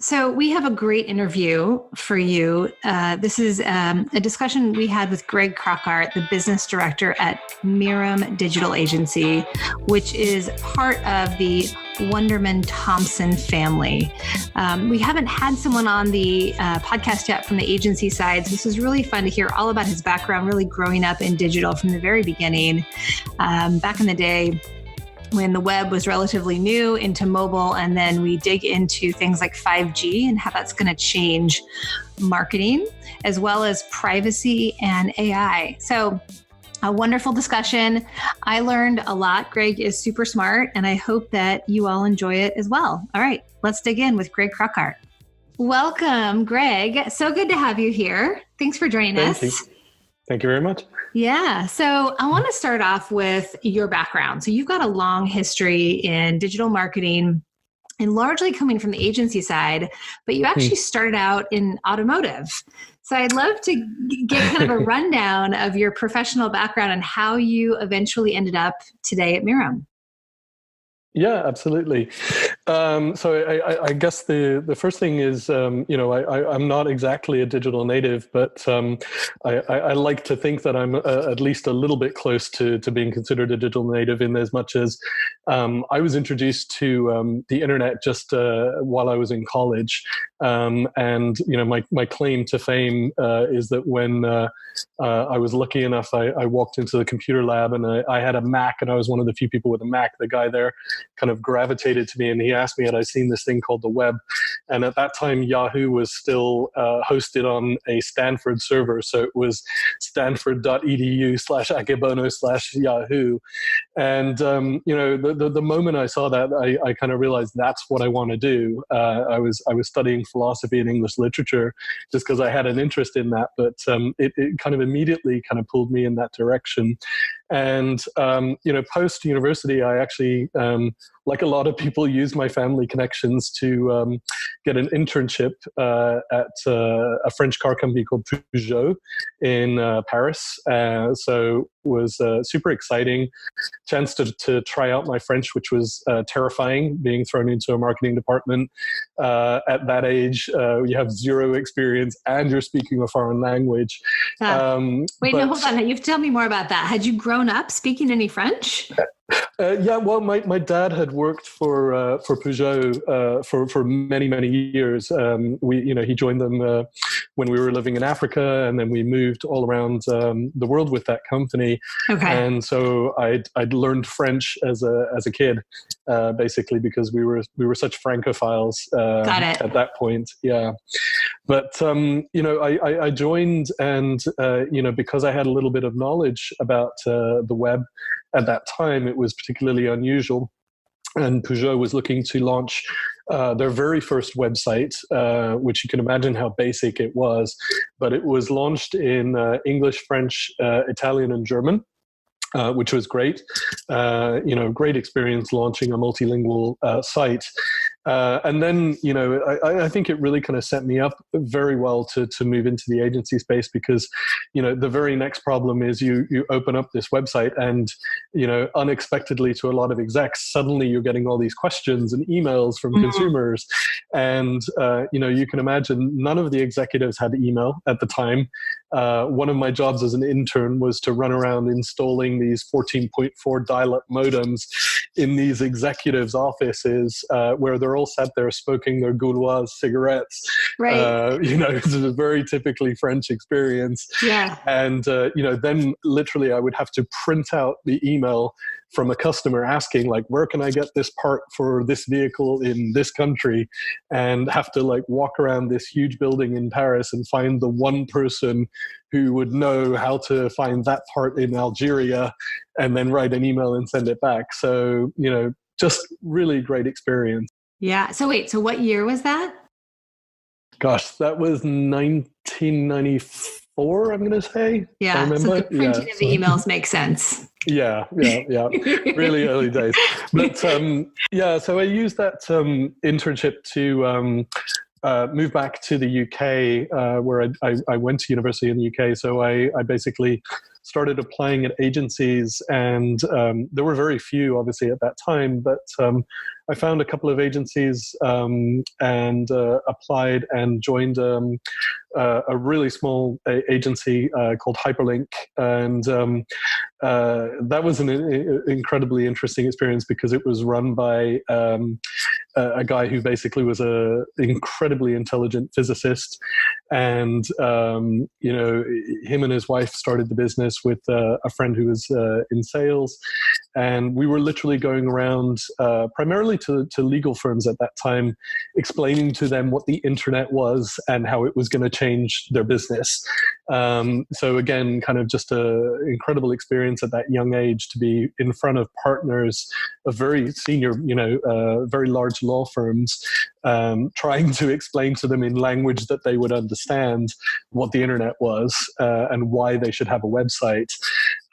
So we have a great interview for you. This is a discussion we had with Greg Crockart, the business director at Mirum Digital Agency, which is part of the Wunderman Thompson family. We haven't had someone on the podcast yet from the agency side, so this is really fun to hear all about his background, really growing up in digital from the very beginning. Back in the day, when the web was relatively new, into mobile, and then we dig into things like 5G and how that's going to change marketing, as well as privacy and AI. So a wonderful discussion. I learned a lot. Greg is super smart, and I hope that you all enjoy it as well. All right, let's dig in with Greg Crockart. Welcome, Greg. So good to have you here. Thanks for joining us. Thank you very much. Yeah. So I want to start off with your background. So you've got a long history in digital marketing and largely coming from the agency side, but you actually started out in automotive. So I'd love to get kind of a rundown of your professional background and how you eventually ended up today at Mirum. Yeah, absolutely. So I guess the first thing is, I'm not exactly a digital native, but I like to think that I'm at least a little bit close to being considered a digital native, in as much as I was introduced to the internet just while I was in college. And my claim to fame is that when I was lucky enough, I walked into the computer lab and I had a Mac, and I was one of the few people with a Mac. The guy there kind of gravitated to me, and he asked me had I seen this thing called the web. And at that time, Yahoo was still hosted on a Stanford server, so it was stanford.edu/akebono/Yahoo. And the moment I saw that, I kind of realized that's what I want to do. I was studying philosophy and English literature just because I had an interest in that, but it kind of immediately kind of pulled me in that direction. And post university, I actually, like a lot of people, used my family connections to get an internship at a French car company called Peugeot in Paris. So it was super exciting. Chance to try out my French, which was terrifying, being thrown into a marketing department. At that age, you have zero experience and you're speaking a foreign language. Hold on. You have to tell me more about that. Had you grown up speaking any French? Well, my dad had worked for Peugeot for many years. He joined them when we were living in Africa, and then we moved all around the world with that company. Okay. And so I'd learned French as a kid, basically because we were such Francophiles at that point. Yeah, but I joined, and because I had a little bit of knowledge about the web at that time, it was particularly unusual. And Peugeot was looking to launch their very first website, which you can imagine how basic it was. But it was launched in English, French, Italian, and German. Which was great. Great experience launching a multilingual site. And then, I think it really kind of set me up very well to move into the agency space, because, the very next problem is you open up this website and, unexpectedly to a lot of execs, suddenly you're getting all these questions and emails from consumers. And, you can imagine none of the executives had email at the time. One of my jobs as an intern was to run around installing these 14.4 dial-up modems in these executives' offices where they're all sat there smoking their Gauloise cigarettes. Right. It's a very typically French experience. Yeah. And, then literally I would have to print out the email from a customer asking, like, where can I get this part for this vehicle in this country, and have to walk around this huge building in Paris and find the one person who would know how to find that part in Algeria, and then write an email and send it back. So, just really great experience. Yeah. So what year was that? Gosh, that was 1994, I'm going to say. Yeah. I remember. So the printing of the emails makes sense. Yeah. Really early days. But so I used that internship to move back to the UK, where I went to university in the UK. So I basically started applying at agencies, and there were very few, obviously, at that time, but I found a couple of agencies and applied and joined a really small agency called Hyperlink. And that was an incredibly interesting experience because it was run by a guy who basically was an incredibly intelligent physicist. And, him and his wife started the business with a friend who was in sales. And we were literally going around primarily to legal firms at that time, explaining to them what the internet was and how it was going to change their business. So again, kind of just an incredible experience at that young age to be in front of partners of very senior, very large law firms, trying to explain to them in language that they would understand what the internet was and why they should have a website.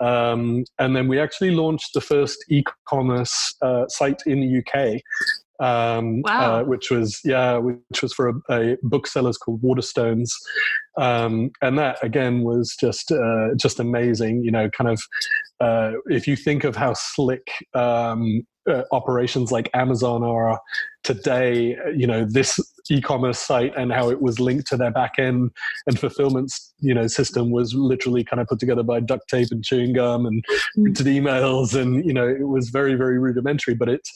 And then we actually launched the first e-commerce site in the UK. Wow. Which was for a booksellers called Waterstones, and that again was just amazing. If you think of how slick operations like Amazon are today, this e-commerce site and how it was linked to their back end and fulfillment, system was literally kind of put together by duct tape and chewing gum and printed emails. And, it was very, very rudimentary, but it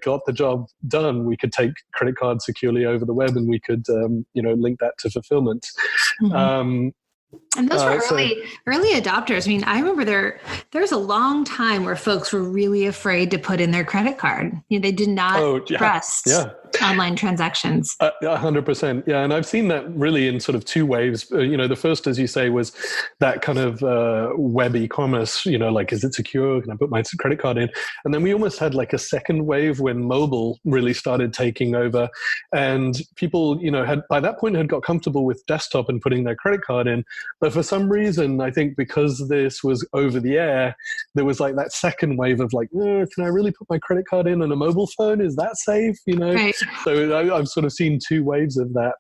got the job done. We could take credit cards securely over the web and we could, link that to fulfillment. Mm-hmm. And those were early adopters. I mean, I remember there was a long time where folks were really afraid to put in their credit card. They did not trust online transactions. 100%. Yeah. And I've seen that really in sort of two waves. The first, as you say, was that kind of web e-commerce, like, is it secure? Can I put my credit card in? And then we almost had like a second wave when mobile really started taking over. And people, had by that point had got comfortable with desktop and putting their credit card in. But for some reason, I think because this was over the air, there was like that second wave of like, can I really put my credit card in on a mobile phone? Is that safe? Right. So I've sort of seen two waves of that.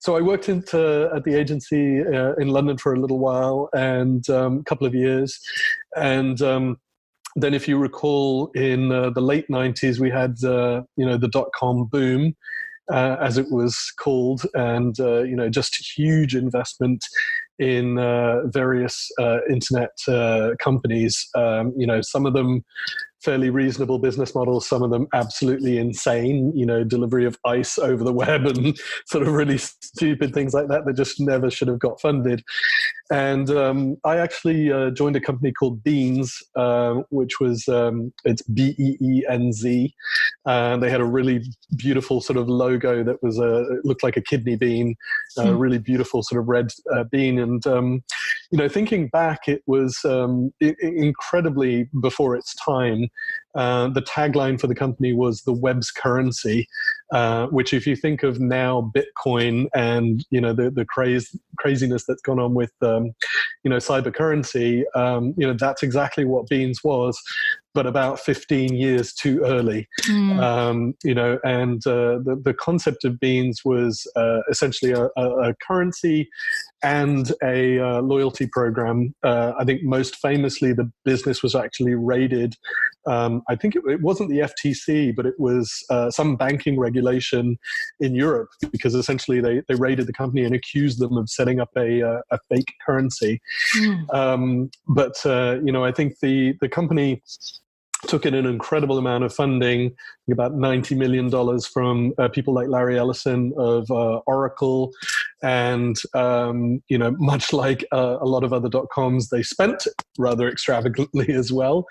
So I worked at the agency in London for a little while and a couple of years. And then if you recall, in the late 90s, we had, the dot-com boom. As it was called, and just huge investment in various internet companies. Some of them fairly reasonable business models, some of them absolutely insane, delivery of ice over the web and sort of really stupid things like that just never should have got funded. And I actually joined a company called Beans, which was, it's Beenz. They had a really beautiful sort of logo that was, it looked like a kidney bean, a really beautiful sort of red bean. And, thinking back, it was incredibly before its time. The tagline for the company was the web's currency, which if you think of now Bitcoin and, the craziness that's gone on with, cyber currency, that's exactly what Beans was, but about 15 years too early. And the concept of Beans was essentially a currency and a loyalty program. I think most famously, the business was actually raided. I think it wasn't the FTC, but it was some banking regulation in Europe, because essentially they raided the company and accused them of setting up a fake currency. I think the company took in an incredible amount of funding, about $90 million from people like Larry Ellison of Oracle. And, much like a lot of other .coms, they spent rather extravagantly as well.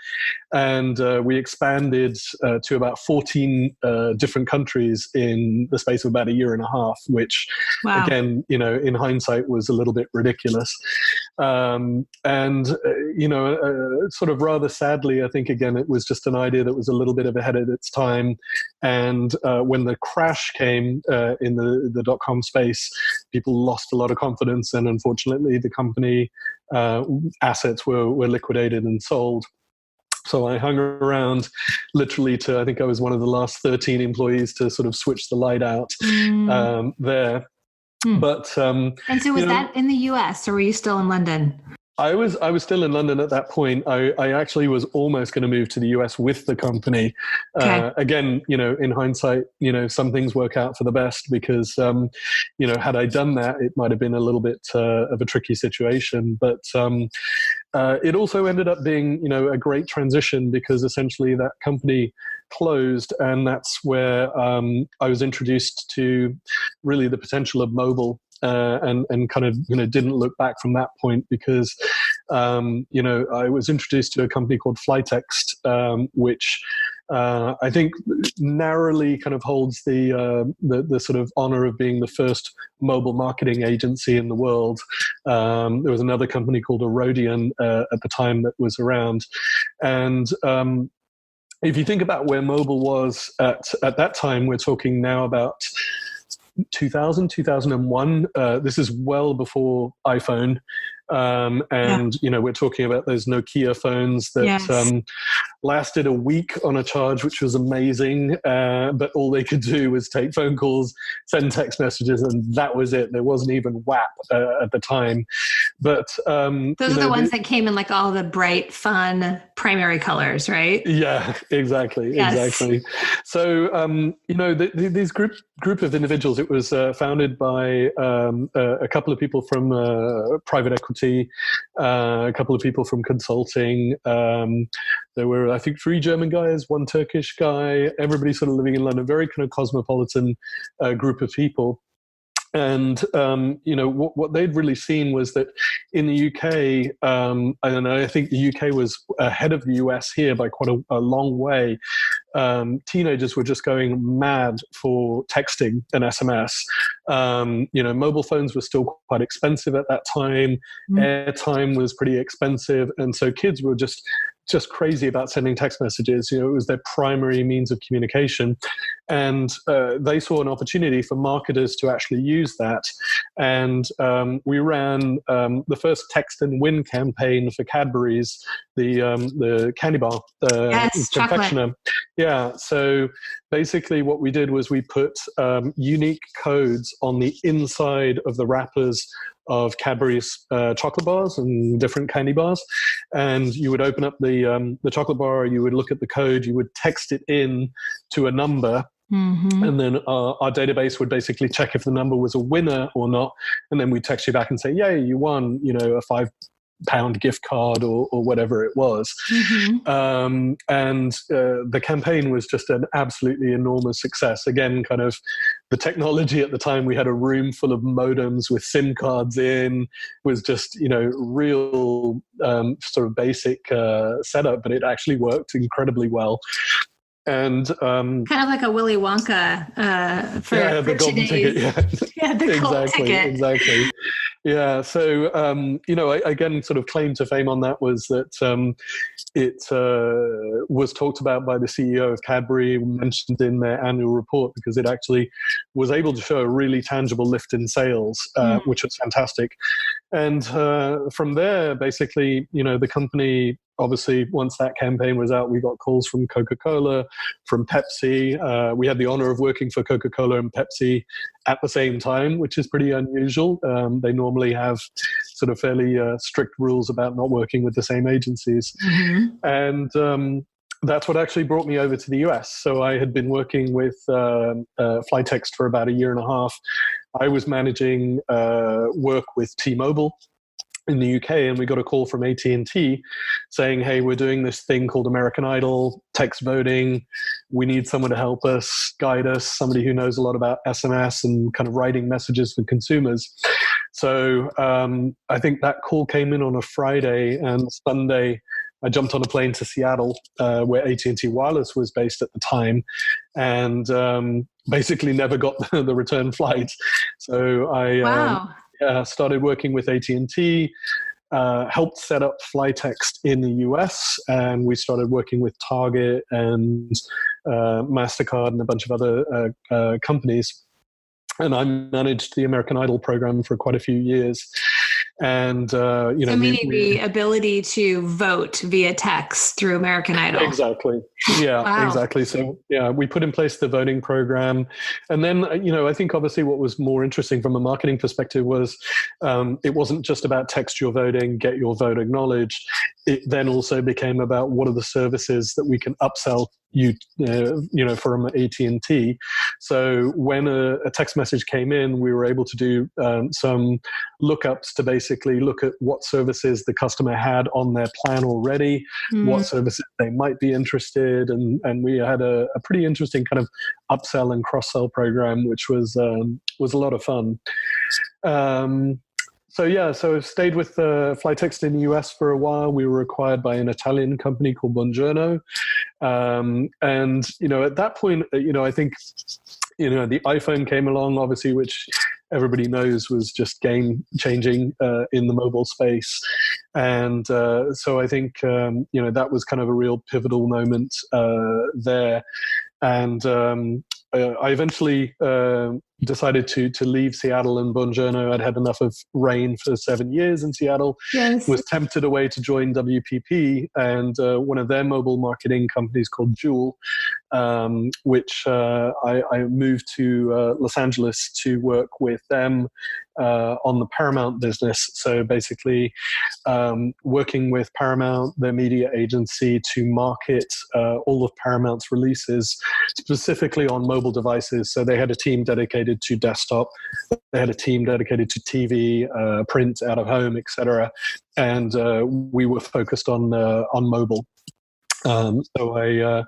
And we expanded to about 14 different countries in the space of about a year and a half, which, again, in hindsight was a little bit ridiculous. Sort of rather sadly, I think, again, it was just an idea that was a little bit ahead of its time. And when the crash came in the .com space, people lost a lot of confidence, and unfortunately the company assets were liquidated and sold. So I hung around literally I think I was one of the last 13 employees to sort of switch the light out there. But and so was that in the US or were you still in London? I was still in London at that point. I actually was almost going to move to the US with the company. Okay. Again, in hindsight, some things work out for the best because, had I done that, it might have been a little bit of a tricky situation. But it also ended up being, a great transition because essentially that company closed, and that's where I was introduced to really the potential of mobile. And kind of didn't look back from that point because I was introduced to a company called Flytext, which I think narrowly kind of holds the sort of honor of being the first mobile marketing agency in the world. There was another company called Erodian at the time that was around, and if you think about where mobile was at that time, we're talking now about 2001. This is well before iPhone. We're talking about those Nokia phones that lasted a week on a charge, which was amazing. But all they could do was take phone calls, send text messages, and that was it. There wasn't even WAP at the time. But those are the ones that came in like all the bright, fun primary colors, right? Yeah, exactly. Yes. Exactly. So, these group of individuals, it was founded by a couple of people from private equity, a couple of people from consulting. There were, I think, 3 German guys, 1 Turkish guy, everybody sort of living in London, very kind of cosmopolitan group of people. And, what they'd really seen was that in the UK, I think the UK was ahead of the US here by quite a long way. Teenagers were just going mad for texting and SMS. Mobile phones were still quite expensive at that time. Airtime was pretty expensive. And so kids were just crazy about sending text messages. It was their primary means of communication. And they saw an opportunity for marketers to actually use that. And we ran the first text and win campaign for Cadbury's, the candy bar confectioner. Yeah. So basically what we did was we put unique codes on the inside of the wrappers of Cadbury's chocolate bars and different candy bars. And you would open up the chocolate bar, you would look at the code, you would text it in to a number. Mm-hmm. And then our database would basically check if the number was a winner or not. And then we'd text you back and say, yay, you won, a £5 gift card or whatever it was. Mm-hmm. And the campaign was just an absolutely enormous success. Again, kind of the technology at the time, we had a room full of modems with SIM cards in, was just, real sort of basic setup, but it actually worked incredibly well. And kind of like a Willy Wonka for the golden ticket. Yeah, the gold ticket. Exactly. Yeah. So I again sort of claim to fame on that was that it was talked about by the CEO of Cadbury, mentioned in their annual report, because it actually was able to show a really tangible lift in sales, which was fantastic. And from there, basically, the company. Obviously, once that campaign was out, we got calls from Coca-Cola, from Pepsi. We had the honor of working for Coca-Cola and Pepsi at the same time, which is pretty unusual. They normally have sort of fairly strict rules about not working with the same agencies. Mm-hmm. And that's what actually brought me over to the US. So I had been working with Flytext for about 1.5 years. I was managing work with T-Mobile in the UK, and we got a call from AT&T saying, hey, we're doing this thing called American Idol, text voting. We need someone to help us, guide us, somebody who knows a lot about SMS and kind of writing messages for consumers. So I think that call came in on a Friday, and Sunday I jumped on a plane to Seattle, where AT&T Wireless was based at the time, and basically never got the return flight. So I started working with AT&T, helped set up Flytext in the US, and we started working with Target and MasterCard and a bunch of other companies. And I managed the American Idol program for quite a few years. And so meaning the ability to vote via text through American Idol. Exactly. Yeah, wow. Exactly. So yeah, we put in place the voting program. And then, I think obviously what was more interesting from a marketing perspective was it wasn't just about text your voting, get your vote acknowledged. It then also became about what are the services that we can upsell you, from AT&T. So when a text message came in, we were able to do some lookups to basically look at what services the customer had on their plan already, what services they might be interested in, and we had a pretty interesting kind of upsell and cross-sell program, which was a lot of fun. So I stayed with Flytext in the US for a while. We were acquired by an Italian company called Buongiorno. And, at that point, I think, the iPhone came along, obviously, which everybody knows was just game changing in the mobile space. And so I think, that was kind of a real pivotal moment there. And I eventually decided to leave Seattle and Buongiorno. I'd had enough of rain for 7 years in Seattle. Yes. Was tempted away to join WPP and one of their mobile marketing companies called Jewel, which I moved to Los Angeles to work with them on the Paramount business. So basically working with Paramount, their media agency, to market all of Paramount's releases specifically on mobile devices. So they had a team dedicated to desktop, they had a team dedicated to TV, print, out of home, etc. And we were focused on mobile. So I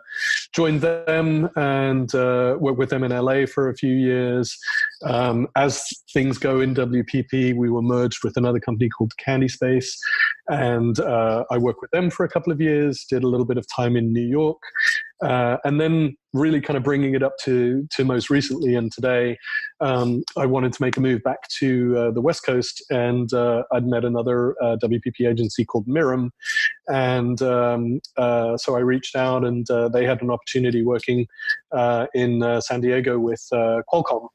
joined them and worked with them in LA for a few years. As things go in WPP, we were merged with another company called Candy Space, and I worked with them for a couple of years, did a little bit of time in New York, and then really kind of bringing it up to most recently and today, I wanted to make a move back to the West Coast, and I'd met another WPP agency called Mirum, and so I reached out, and they had an opportunity working in San Diego with Qualcomm.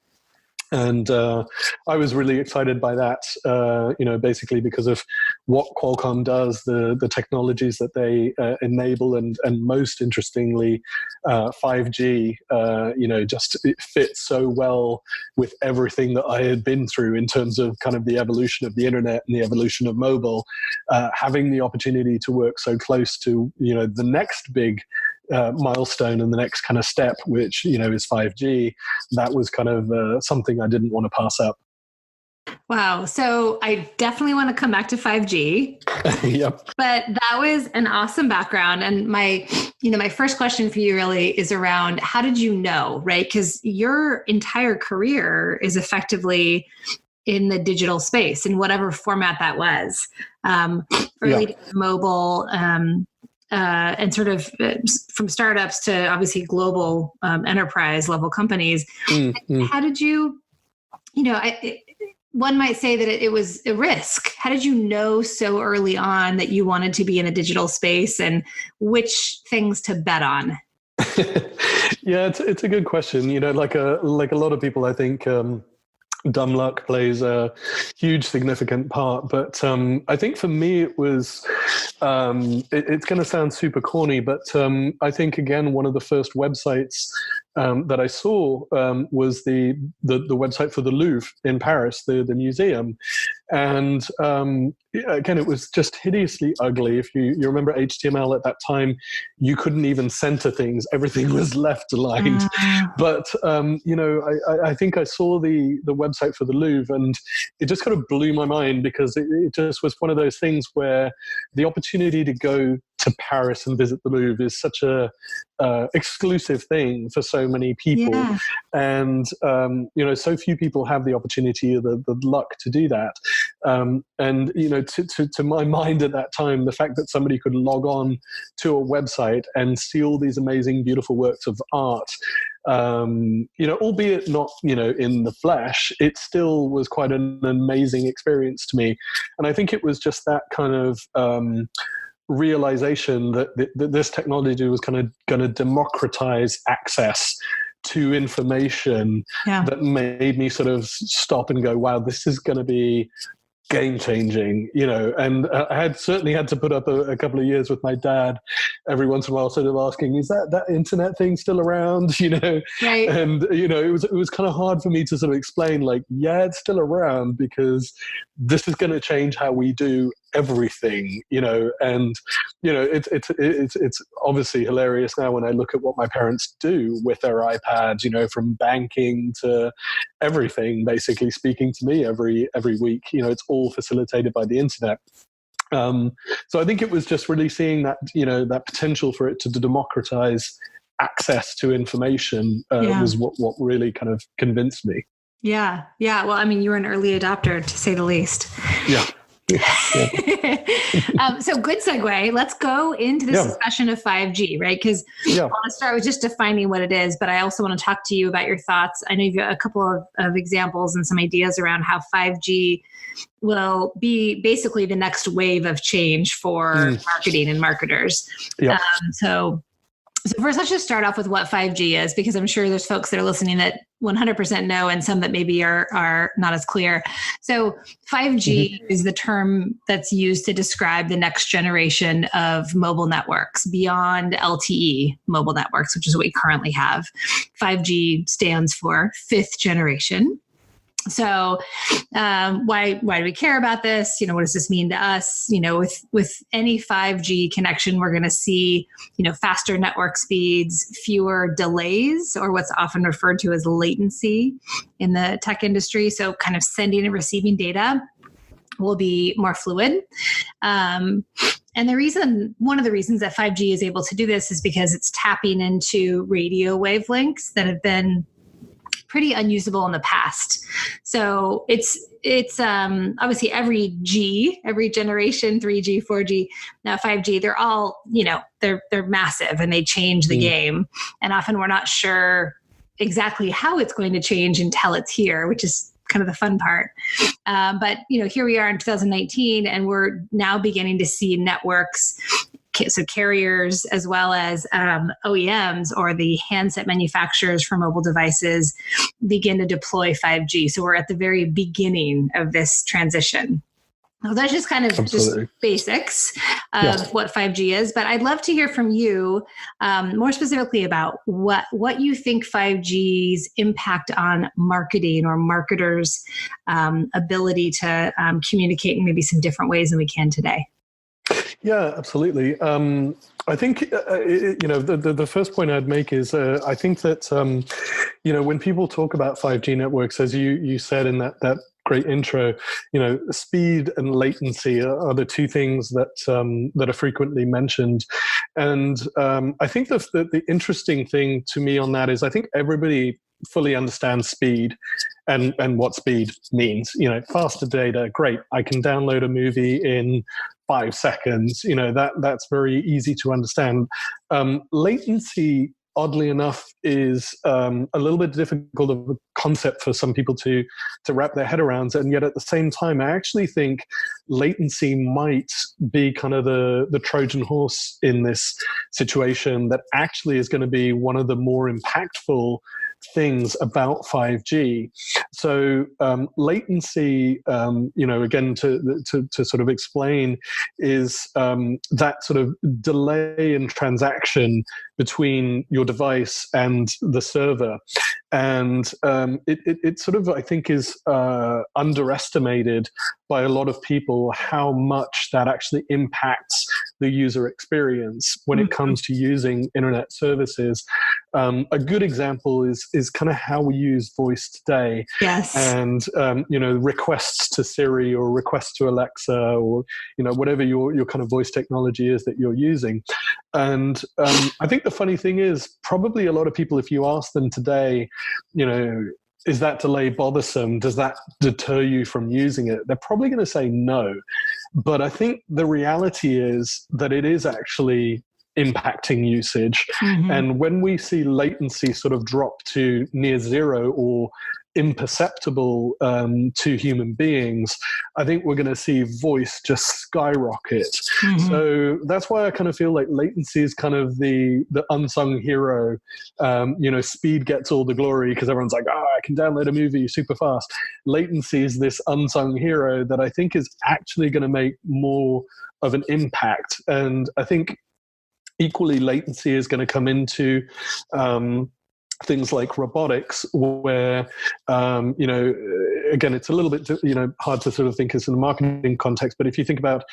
And I was really excited by that, basically because of what Qualcomm does, the technologies that they enable, and most interestingly, 5G, just it fits so well with everything that I had been through in terms of kind of the evolution of the internet and the evolution of mobile. Having the opportunity to work so close to, the next big milestone and the next kind of step, which is 5G, that was kind of something I didn't want to pass up. Wow. So I definitely want to come back to 5G. Yep. But that was an awesome background. And my first question for you really is around, how did you know, right? Because your entire career is effectively in the digital space in whatever format that was, early mobile, and sort of from startups to obviously global enterprise level companies. Mm-hmm. How did you, one might say that it was a risk. How did you know so early on that you wanted to be in a digital space, and which things to bet on? Yeah, it's a good question. Like a lot of people, I think, dumb luck plays a huge significant part, but I think for me it was it's going to sound super corny, but I think again one of the first websites that I saw was the website for the Louvre in Paris, the museum, and again it was just hideously ugly. If you remember HTML at that time, you couldn't even center things; everything was left aligned. But I think I saw the website for the Louvre, and it just kind of blew my mind, because it just was one of those things where the opportunity to go to Paris and visit the Louvre is such a exclusive thing for so many people, and so few people have the opportunity or the luck to do that. And to my mind at that time, the fact that somebody could log on to a website and see all these amazing, beautiful works of art, albeit not in the flesh, it still was quite an amazing experience to me. And I think it was just that kind of realization that this technology was kind of going to democratize access to information that made me sort of stop and go, wow, this is going to be game changing, and I had certainly had to put up a couple of years with my dad every once in a while, sort of asking, is that internet thing still around? Right. And, it was kind of hard for me to sort of explain, like, yeah, it's still around because this is going to change how we do everything, and, it's obviously hilarious now when I look at what my parents do with their iPads, from banking to everything, basically speaking to me every week. It's all facilitated by the internet. So I think it was just really seeing that, that potential for it to democratize access to information was what really kind of convinced me. Yeah. Yeah. Well, I mean, you were an early adopter, to say the least. Yeah. So good segue. Let's go into this discussion of 5G, right? Because I want to start with just defining what it is, but I also want to talk to you about your thoughts. I know you've got a couple of examples and some ideas around how 5G will be basically the next wave of change for marketing and marketers. Yeah. So first, let's just start off with what 5G is, because I'm sure there's folks that are listening that 100% know and some that maybe are not as clear. So 5G is the term that's used to describe the next generation of mobile networks beyond LTE mobile networks, which is what we currently have. 5G stands for fifth generation. So why do we care about this? What does this mean to us? With any 5G connection, we're going to see, faster network speeds, fewer delays, or what's often referred to as latency in the tech industry. So kind of sending and receiving data will be more fluid. And one of the reasons that 5G is able to do this is because it's tapping into radio wavelengths that have been pretty unusable in the past. So it's obviously every generation, 3G, 4G, now 5G, they're all, they're massive and they change the game. And often we're not sure exactly how it's going to change until it's here, which is kind of the fun part. But, here we are in 2019 and we're now beginning to see networks, so carriers as well as OEMs or the handset manufacturers for mobile devices begin to deploy 5G. So we're at the very beginning of this transition. Well, that's just kind of just basics of what 5G is. But I'd love to hear from you more specifically about what you think 5G's impact on marketing or marketers' ability to communicate in maybe some different ways than we can today. Yeah, absolutely. I think, the first point I'd make is I think that, when people talk about 5G networks, as you said in that great intro, speed and latency are the two things that are frequently mentioned. And I think the interesting thing to me on that is I think everybody fully understands speed and what speed means. Faster data, great. I can download a movie in 5 seconds. That's very easy to understand. Latency, oddly enough, is a little bit difficult of a concept for some people to wrap their head around. And yet at the same time, I actually think latency might be kind of the Trojan horse in this situation that actually is going to be one of the more impactful things about 5G. So latency, again, to sort of explain, is that sort of delay in transaction between your device and the server. And it sort of, I think, is underestimated by a lot of people how much that actually impacts the user experience when it comes to using internet services. A good example is kind of how we use voice today. Yes. And, requests to Siri or requests to Alexa or, whatever your kind of voice technology is that you're using. And I think the funny thing is probably a lot of people, if you ask them today, is that delay bothersome? Does that deter you from using it? They're probably going to say no. But I think the reality is that it is actually impacting usage. And when we see latency sort of drop to near zero or imperceptible to human beings, I think we're going to see voice just skyrocket. Mm-hmm. So that's why I kind of feel like latency is kind of the unsung hero. Speed gets all the glory because everyone's like, I can download a movie super fast. Latency is this unsung hero that I think is actually going to make more of an impact. And I think equally latency is going to come into things like robotics, where again, it's a little bit hard to sort of think as in the marketing context, but if you think about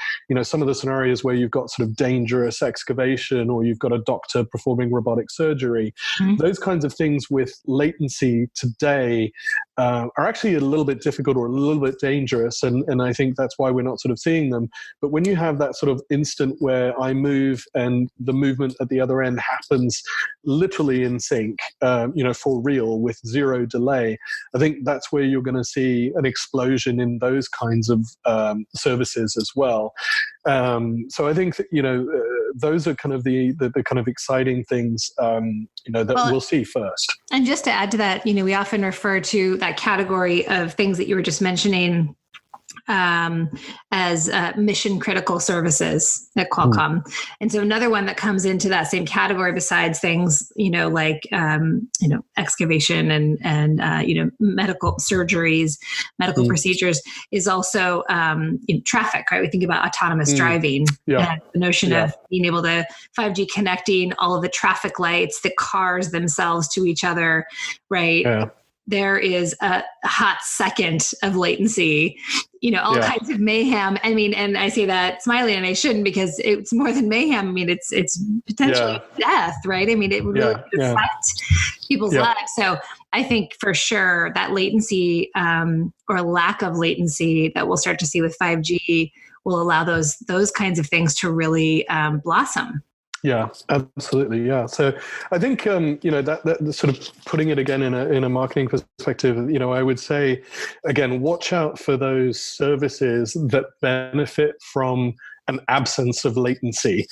some of the scenarios where you've got sort of dangerous excavation, or you've got a doctor performing robotic surgery, mm-hmm. those kinds of things with latency today are actually a little bit difficult or a little bit dangerous, and I think that's why we're not sort of seeing them. But when you have that sort of instant where I move and the movement at the other end happens literally in sync, for real with zero delay, I think that's where you're going to see an explosion in those kinds of services as well. So I think that, those are kind of the kind of exciting things that we'll see first. And just to add to that, we often refer to that category of things that you were just mentioning as mission critical services at Qualcomm. And so another one that comes into that same category, besides things, like, excavation and medical surgeries, medical procedures, is also traffic, right? We think about autonomous driving, and the notion of being able to 5G connecting all of the traffic lights, the cars themselves to each other, right? Yeah. There is a hot second of latency, all kinds of mayhem. I mean, and I say that smiling, and I shouldn't, because it's more than mayhem. I mean, it's potentially death, right? I mean, it really could affect people's lives. So I think for sure that latency or lack of latency that we'll start to see with 5G will allow those kinds of things to really blossom. Yeah, absolutely. Yeah. So I think, that sort of putting it again in a marketing perspective, I would say, again, watch out for those services that benefit from an absence of latency.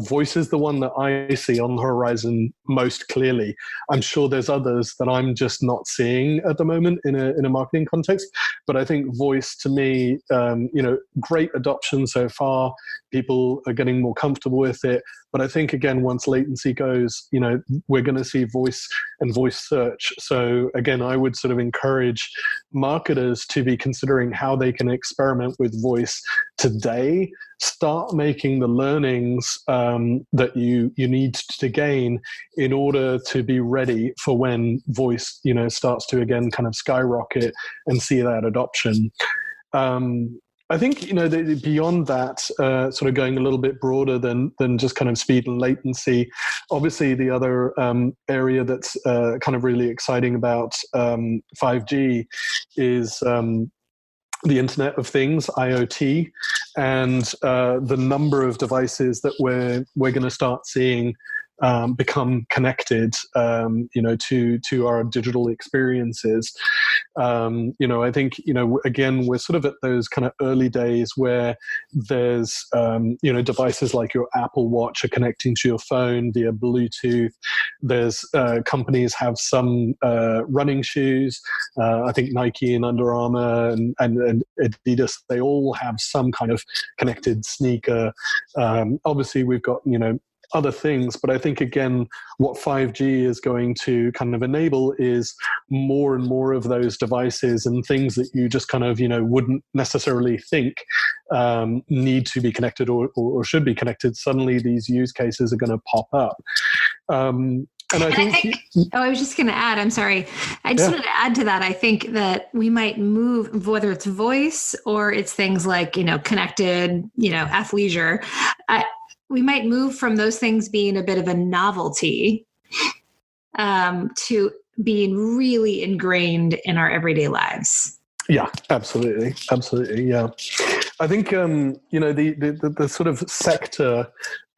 Voice is the one that I see on the horizon most clearly. I'm sure there's others that I'm just not seeing at the moment in a marketing context. But I think voice, to me, great adoption so far. People are getting more comfortable with it. But I think, again, once latency goes, we're going to see voice and voice search. So again, I would sort of encourage marketers to be considering how they can experiment with voice today. Start making the learnings that you need to gain in order to be ready for when voice, starts to again kind of skyrocket and see that adoption. I think, beyond that, sort of going a little bit broader than just kind of speed and latency, obviously the other area that's kind of really exciting about 5G is the Internet of Things, IoT, and the number of devices that we're going to start seeing become connected, to our digital experiences. I think, again, we're sort of at those kind of early days where there's, devices like your Apple Watch are connecting to your phone via Bluetooth. There's companies have some running shoes. I think Nike and Under Armour and Adidas, they all have some kind of connected sneaker. Obviously, we've got, other things, but I think, again, what 5G is going to kind of enable is more and more of those devices and things that you just kind of, wouldn't necessarily think need to be connected or should be connected. Suddenly these use cases are going to pop up. And I think I was just going to add, I'm sorry. I just wanted to add to that. I think that we might move, whether it's voice or it's things like, connected, athleisure, we might move from those things being a bit of a novelty to being really ingrained in our everyday lives. Yeah, absolutely. Absolutely. Yeah. I think, the sort of sector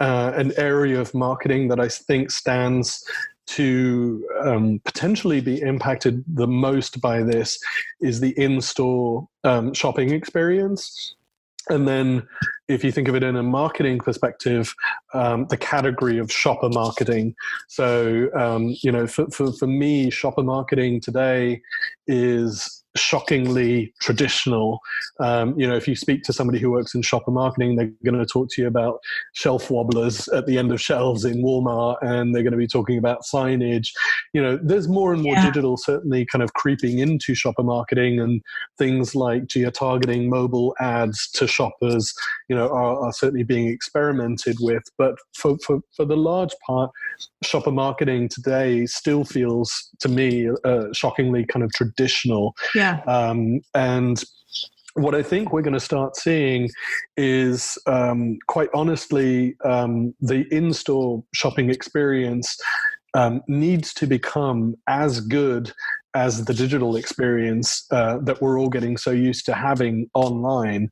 and area of marketing that I think stands to potentially be impacted the most by this is the in-store shopping experience. And then if you think of it in a marketing perspective, the category of shopper marketing. So, for me, shopper marketing today is shockingly traditional. If you speak to somebody who works in shopper marketing, they're going to talk to you about shelf wobblers at the end of shelves in Walmart, and they're going to be talking about signage. There's more and more digital certainly kind of creeping into shopper marketing, and things like geo-targeting, mobile ads to shoppers, are certainly being experimented with. But for the large part, shopper marketing today still feels, to me, shockingly kind of traditional. And what I think we're going to start seeing is, quite honestly, the in-store shopping experience needs to become as good as the digital experience that we're all getting so used to having online.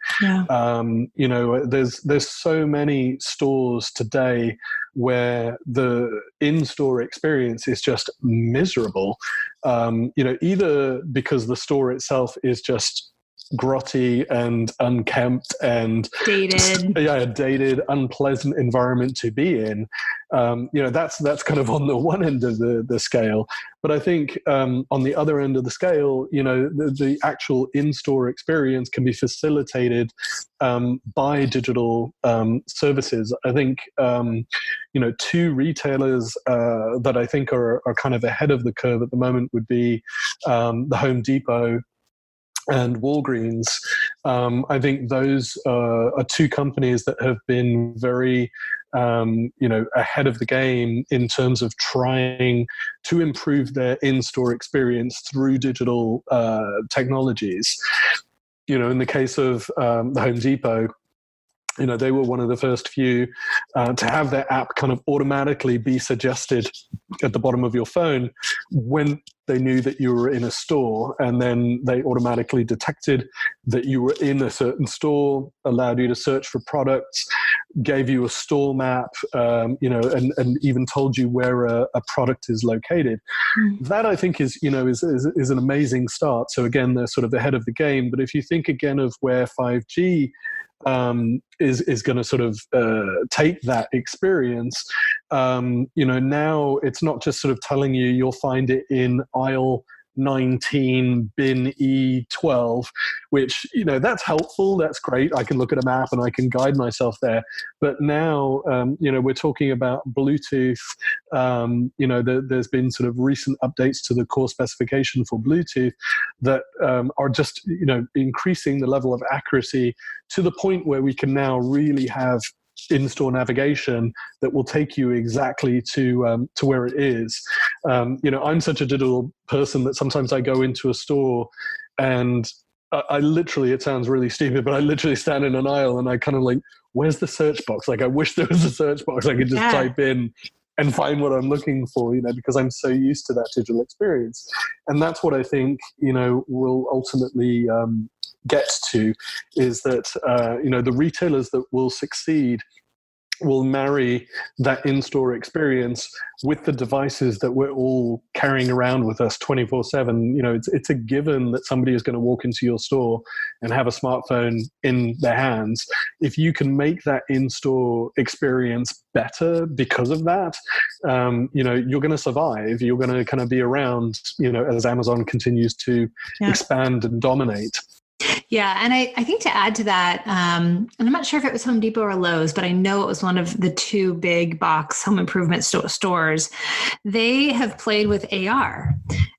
There's so many stores today where the in-store experience is just miserable, either because the store itself is just grotty and unkempt and dated, unpleasant environment to be in. That's kind of on the one end of the scale. But I think on the other end of the scale, the actual in-store experience can be facilitated by digital services. I think two retailers that I think are kind of ahead of the curve at the moment would be the Home Depot and Walgreens. I think those are two companies that have been very, ahead of the game in terms of trying to improve their in-store experience through digital technologies. In the case of the Home Depot, they were one of the first few to have their app kind of automatically be suggested at the bottom of your phone when they knew that you were in a store, and then they automatically detected that you were in a certain store, allowed you to search for products, gave you a store map, and even told you where a product is located. That, I think, is an amazing start. So again, they're sort of ahead of the game. But if you think again of where 5G is going to sort of take that experience, now it's not just sort of telling you you'll find it in aisle 19 bin E12, which, that's helpful. That's great. I can look at a map and I can guide myself there. But now, we're talking about Bluetooth. There's been sort of recent updates to the core specification for Bluetooth that are just, increasing the level of accuracy to the point where we can now really have in-store navigation that will take you exactly to where it is. I'm such a digital person that sometimes I go into a store and I literally, it sounds really stupid, but I literally stand in an aisle and I kind of like, where's the search box? Like, I wish there was a search box I could just type in and find what I'm looking for, because I'm so used to that digital experience. And that's what I think, will ultimately get to, is that, the retailers that will succeed will marry that in-store experience with the devices that we're all carrying around with us 24/7. It's a given that somebody is going to walk into your store and have a smartphone in their hands. If you can make that in-store experience better because of that, you're going to survive. You're going to kind of be around, as Amazon continues to expand and dominate. Yeah. And I think to add to that, and I'm not sure if it was Home Depot or Lowe's, but I know it was one of the two big box home improvement stores. They have played with AR.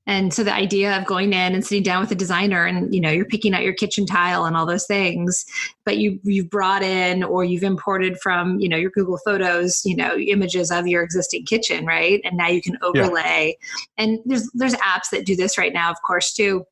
And so the idea of going in and sitting down with a designer and, you're picking out your kitchen tile and all those things, but you've brought in or you've imported from, your Google Photos, images of your existing kitchen, right? And now you can overlay. Yeah. And there's apps that do this right now, of course, too.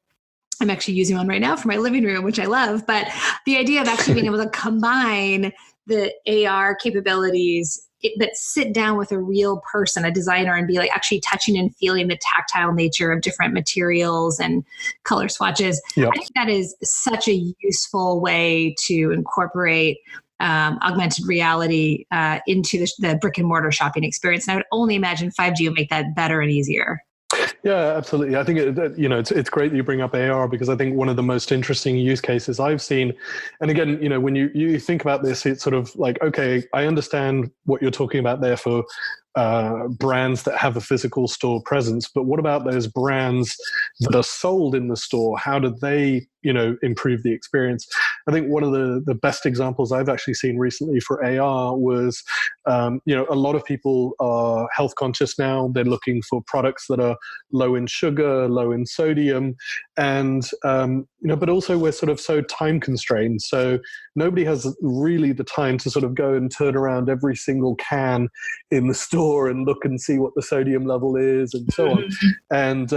I'm actually using one right now for my living room, which I love. But the idea of actually being able to combine the AR capabilities that sit down with a real person, a designer, and be like actually touching and feeling the tactile nature of different materials and color swatches. Yep. I think that is such a useful way to incorporate augmented reality into the brick and mortar shopping experience. And I would only imagine 5G will make that better and easier. Yeah, absolutely. I think it's great that you bring up AR, because I think one of the most interesting use cases I've seen, and again, when you think about this, it's sort of like, okay, I understand what you're talking about there for brands that have a physical store presence, but what about those brands that are sold in the store? How do they improve the experience? I think one of the best examples I've actually seen recently for AR was, a lot of people are health conscious now. They're looking for products that are low in sugar, low in sodium, and but also we're sort of so time constrained. So nobody has really the time to sort of go and turn around every single can in the store and look and see what the sodium level is and so on. And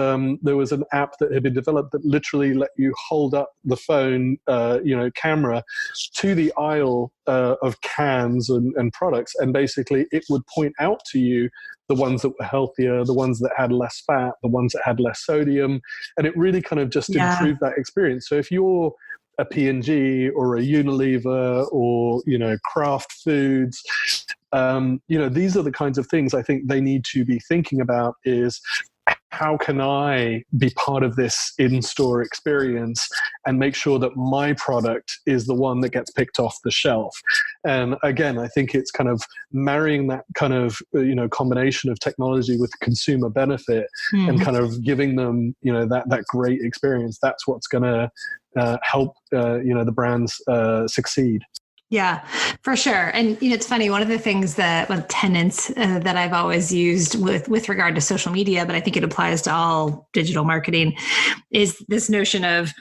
there was an app that had been developed that literally let you hold up the phone, camera to the aisle of cans and products, and basically it would point out to you the ones that were healthier, the ones that had less fat, the ones that had less sodium, and it really kind of just improved that experience. So if you're a P&G or a Unilever or Kraft Foods, these are the kinds of things I think they need to be thinking about, is how can I be part of this in-store experience and make sure that my product is the one that gets picked off the shelf? And again, I think it's kind of marrying that kind of, combination of technology with consumer benefit and kind of giving them, that great experience. That's what's going to help, the brands succeed. Yeah, for sure. And it's funny, one of the things tenets that I've always used with regard to social media, but I think it applies to all digital marketing, is this notion of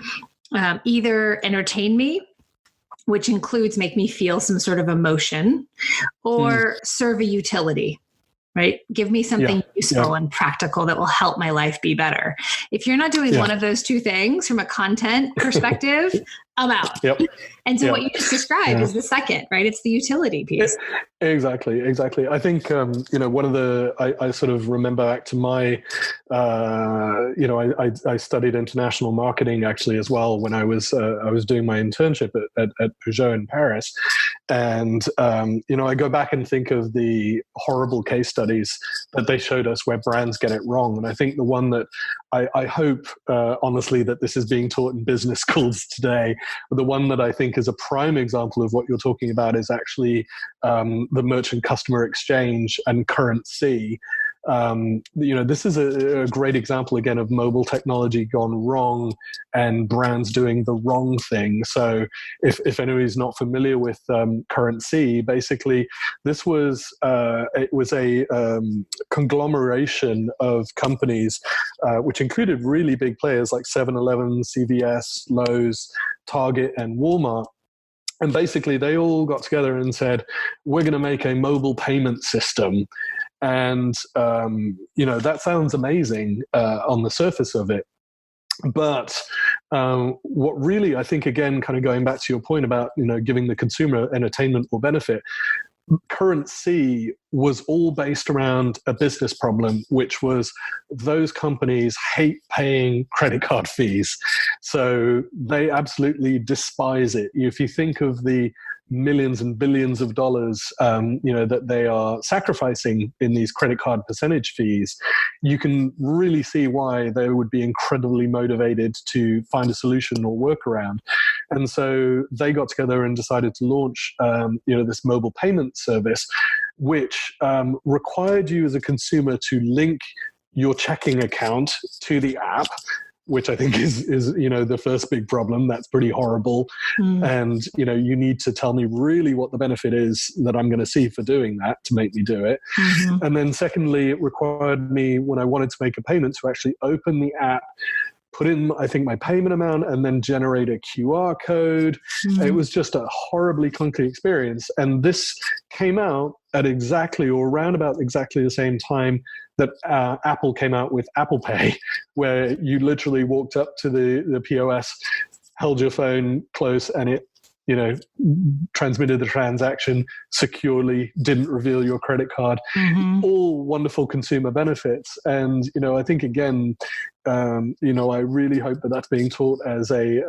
either entertain me, which includes make me feel some sort of emotion, or serve a utility. Right? Give me something useful and practical that will help my life be better. If you're not doing one of those two things from a content perspective, I'm out. And so what you just described is the second, right? It's the utility piece. Exactly. I think, one of I sort of remember back to my, I studied international marketing actually as well when I was doing my internship at Peugeot in Paris. And, I go back and think of the horrible case studies that they showed us where brands get it wrong. And I think the one that I hope, honestly, that this is being taught in business schools today, the one that I think is a prime example of what you're talking about is actually the merchant customer exchange and currency. This is a great example again of mobile technology gone wrong and brands doing the wrong thing. So if anybody's not familiar with currency, basically this was it was a conglomeration of companies which included really big players like 7-Eleven, CVS, Lowe's, Target, and Walmart. And basically they all got together and said, we're going to make a mobile payment system. And, that sounds amazing on the surface of it. But what really, I think, again, kind of going back to your point about, giving the consumer entertainment or benefit, currency was all based around a business problem, which was those companies hate paying credit card fees. So they absolutely despise it. If you think of the millions and billions of dollars, that they are sacrificing in these credit card percentage fees, you can really see why they would be incredibly motivated to find a solution or workaround. And so they got together and decided to launch, this mobile payment service, which required you as a consumer to link your checking account to the app, which I think is the first big problem. That's pretty horrible. And, you need to tell me really what the benefit is that I'm going to see for doing that to make me do it. And then secondly, it required me, when I wanted to make a payment, to actually open the app, put in, I think, my payment amount, and then generate a QR code. It was just a horribly clunky experience. And this came out at exactly or around about exactly the same time that Apple came out with Apple Pay, where you literally walked up to the POS, held your phone close, and it transmitted the transaction securely, didn't reveal your credit card. All wonderful consumer benefits. And, I think, again, I really hope that that's being taught as a,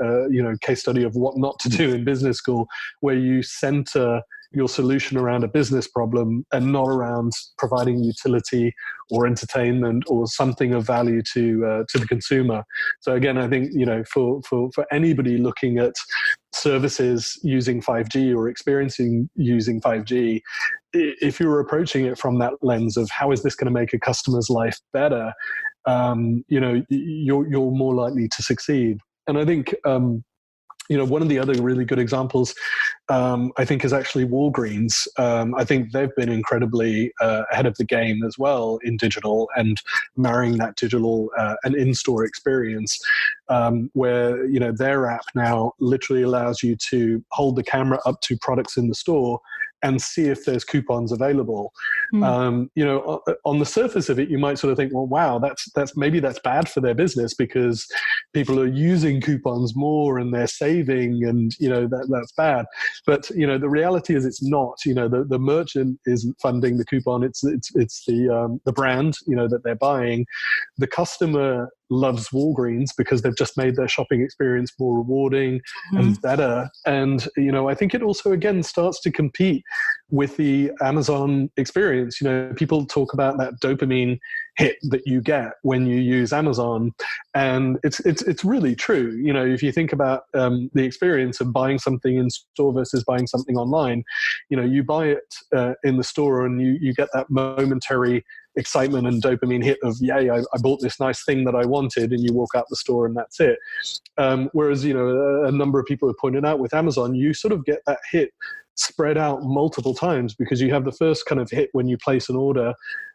case study of what not to do in business school, where you center your solution around a business problem and not around providing utility or entertainment or something of value to the consumer. So again, I think, for anybody looking at services using 5G or experiencing using 5G, if you're approaching it from that lens of how is this going to make a customer's life better, you're more likely to succeed. And I think, one of the other really good examples, I think, is actually Walgreens. I think they've been incredibly ahead of the game as well in digital and marrying that digital and in-store experience, where, their app now literally allows you to hold the camera up to products in the store and see if there's coupons available. On the surface of it, you might sort of think, well, wow, that's maybe that's bad for their business because people are using coupons more and they're saving, and that's bad. But the reality is it's not. The merchant isn't funding the coupon. It's the brand that they're buying. The customer loves Walgreens because they've just made their shopping experience more rewarding and better. And, I think it also, again, starts to compete with the Amazon experience. People talk about that dopamine hit that you get when you use Amazon. And it's really true. If you think about the experience of buying something in store versus buying something online, you buy it in the store and you get that momentary excitement and dopamine hit of, yay, I bought this nice thing that I wanted, and you walk out the store and that's it. Whereas, a number of people have pointed out with Amazon, you sort of get that hit spread out multiple times because you have the first kind of hit when you place an order,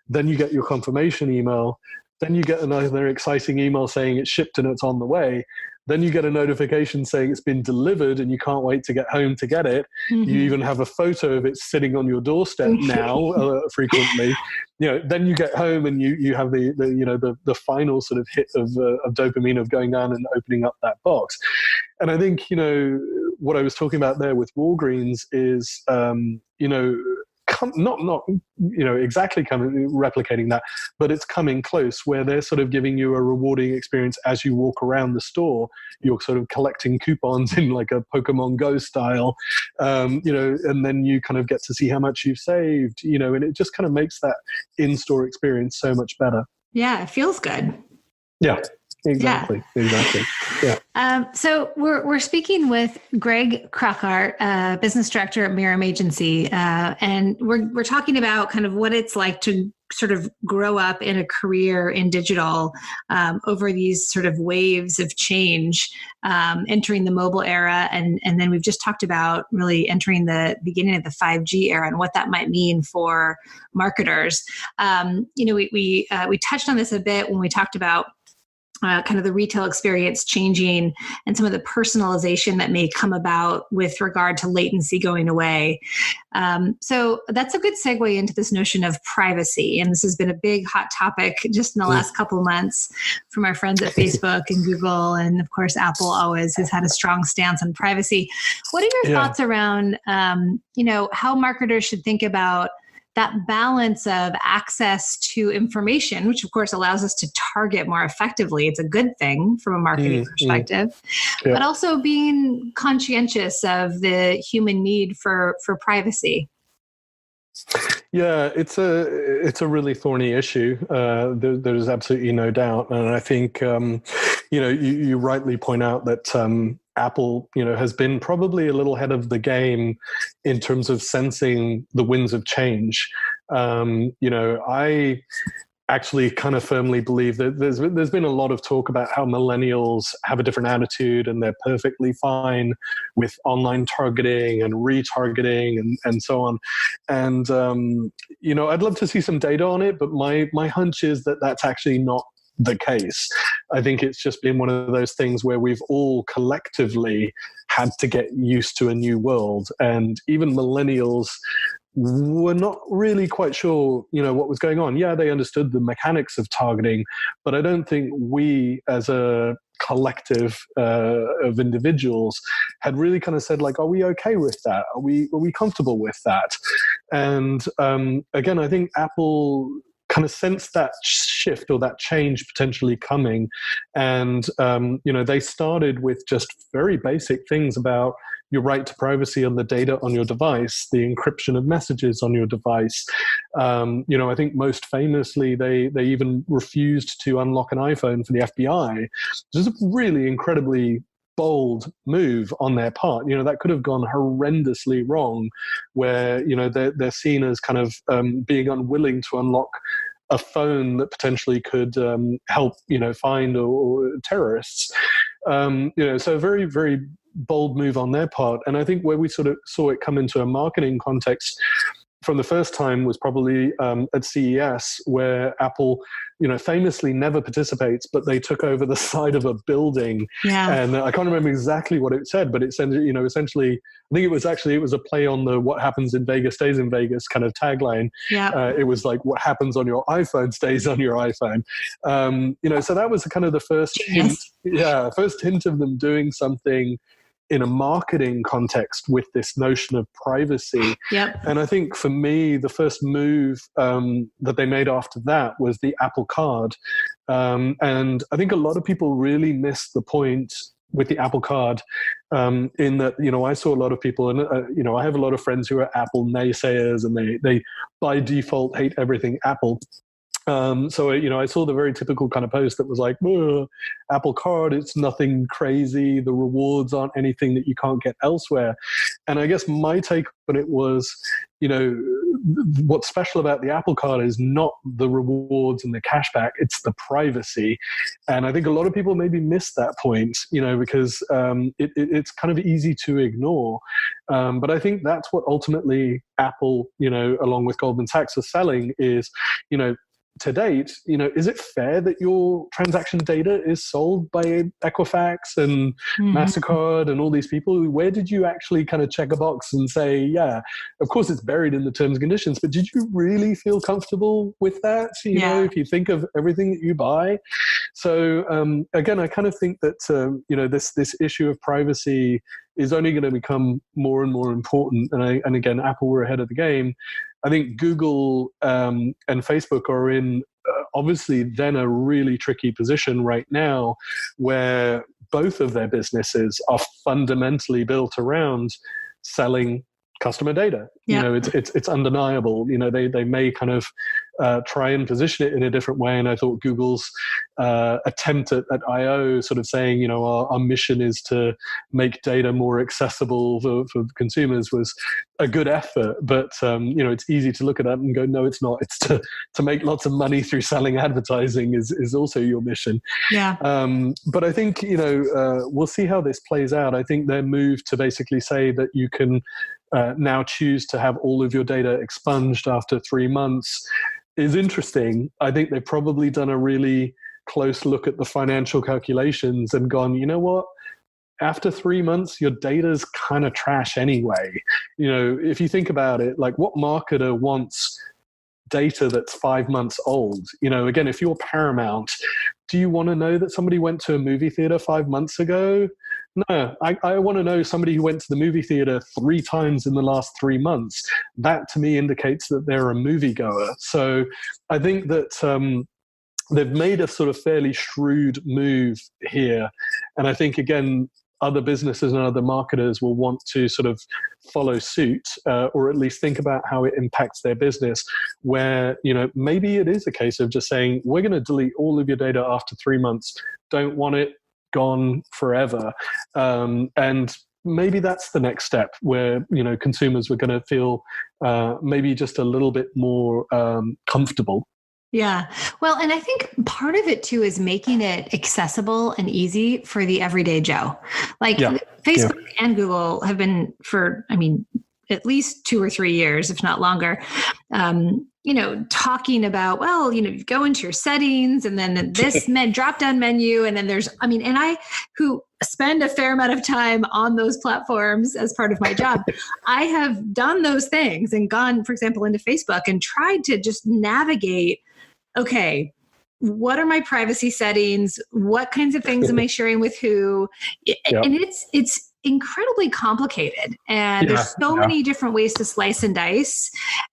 then you get your confirmation email, then you get another exciting email saying it's shipped and it's on the way. Then you get a notification saying it's been delivered and you can't wait to get home to get it. You even have a photo of it sitting on your doorstep now, frequently. Then you get home and you have the final sort of hit of dopamine of going down and opening up that box. And I think, what I was talking about there with Walgreens is, not exactly kind of replicating that, but it's coming close, where they're sort of giving you a rewarding experience as you walk around the store. You're sort of collecting coupons in like a Pokemon Go style, and then you kind of get to see how much you've saved, and it just kind of makes that in-store experience so much better. Yeah, it feels good. Yeah. Exactly. Yeah. So we're speaking with Greg Crockart, business director at Mirum Agency, and we're talking about kind of what it's like to sort of grow up in a career in digital over these sort of waves of change, entering the mobile era, and then we've just talked about really entering the beginning of the 5G era and what that might mean for marketers. We touched on this a bit when we talked about kind of the retail experience changing and some of the personalization that may come about with regard to latency going away. So that's a good segue into this notion of privacy. And this has been a big hot topic just in the last couple of months from our friends at Facebook and Google. And of course, Apple always has had a strong stance on privacy. What are your thoughts around, how marketers should think about that balance of access to information, which of course allows us to target more effectively? It's a good thing from a marketing perspective, but also being conscientious of the human need for privacy. Yeah, it's a really thorny issue. There's absolutely no doubt, and I think you rightly point out that Apple, has been probably a little ahead of the game in terms of sensing the winds of change. I actually kind of firmly believe that there's been a lot of talk about how millennials have a different attitude and they're perfectly fine with online targeting and retargeting and so on. And, I'd love to see some data on it, but my hunch is that that's actually not the case. I think it's just been one of those things where we've all collectively had to get used to a new world, and even millennials were not really quite sure, what was going on. Yeah, they understood the mechanics of targeting, but I don't think we as a collective of individuals had really kind of said, like, are we okay with that? Are we comfortable with that? And again, I think Apple kind of sensed that shift or that change potentially coming. And, they started with just very basic things about, your right to privacy on the data on your device, the encryption of messages on your device. I think most famously, they even refused to unlock an iPhone for the FBI, which is a really incredibly bold move on their part. That could have gone horrendously wrong, where they're seen as kind of being unwilling to unlock a phone that potentially could help find or terrorists. So a very, very bold move on their part. And I think where we sort of saw it come into a marketing context from the first time was probably at CES, where Apple, famously never participates, but they took over the side of a building. Yeah. And I can't remember exactly what it said, but it said, essentially, I think it was a play on the "what happens in Vegas stays in Vegas" kind of tagline. Yeah. It was like, what happens on your iPhone stays on your iPhone. So that was kind of the first hint. Yeah, first hint of them doing something in a marketing context with this notion of privacy. Yep. And I think for me, the first move that they made after that was the Apple Card. And I think a lot of people really missed the point with the Apple Card, in that, I saw a lot of people, and, I have a lot of friends who are Apple naysayers, and they by default hate everything Apple. So I saw the very typical kind of post that was like, Apple Card, it's nothing crazy. The rewards aren't anything that you can't get elsewhere. And I guess my take on it was, what's special about the Apple Card is not the rewards and the cashback, it's the privacy. And I think a lot of people maybe miss that point, because it's kind of easy to ignore. But I think that's what ultimately Apple, along with Goldman Sachs, are selling is, to date, is it fair that your transaction data is sold by Equifax and MasterCard and all these people? Where did you actually kind of check a box and say, yeah, of course it's buried in the terms and conditions, but did you really feel comfortable with that? If you think of everything that you buy. So again, I kind of think that, this issue of privacy is only going to become more and more important. And again, Apple were ahead of the game. I think Google and Facebook are in obviously then a really tricky position right now, where both of their businesses are fundamentally built around selling customer data. Yep. It's undeniable. They may kind of try and position it in a different way. And I thought Google's attempt at I/O, sort of saying, our mission is to make data more accessible for consumers, was a good effort. But it's easy to look at that and go, no, it's not. It's to make lots of money through selling advertising is also your mission. Yeah. But I think we'll see how this plays out. I think their move to basically say that you can now choose to have all of your data expunged after 3 months is interesting. I think they've probably done a really close look at the financial calculations and gone, you know what? After 3 months, your data's kind of trash anyway. If you think about it, like, what marketer wants data that's 5 months old? Again, if you're Paramount, do you want to know that somebody went to a movie theater 5 months ago? No, I want to know somebody who went to the movie theater 3 times in the last 3 months. That to me indicates that they're a moviegoer. So I think that they've made a sort of fairly shrewd move here. And I think, again, other businesses and other marketers will want to sort of follow suit, or at least think about how it impacts their business, where, maybe it is a case of just saying, we're going to delete all of your data after 3 months. Don't want it, gone forever. And maybe that's the next step, where, consumers were going to feel maybe just a little bit more comfortable. Yeah. Well, and I think part of it too is making it accessible and easy for the everyday Joe. Like Facebook and Google have been for, at least 2 or 3 years, if not longer, talking about, well, you go into your settings and then this drop down menu. And then there's, and I, who spend a fair amount of time on those platforms as part of my job, I have done those things and gone, for example, into Facebook and tried to just navigate, okay, what are my privacy settings? What kinds of things am I sharing with who? And it's incredibly complicated. And there's so many different ways to slice and dice.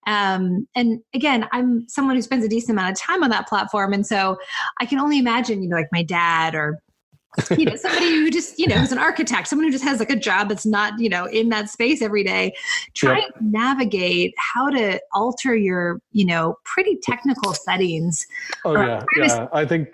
And again, I'm someone who spends a decent amount of time on that platform. And so I can only imagine, like my dad or Somebody who just, is an architect, someone who just has like a job that's not, in that space every day, trying to navigate how to alter your, pretty technical settings. Oh yeah. I think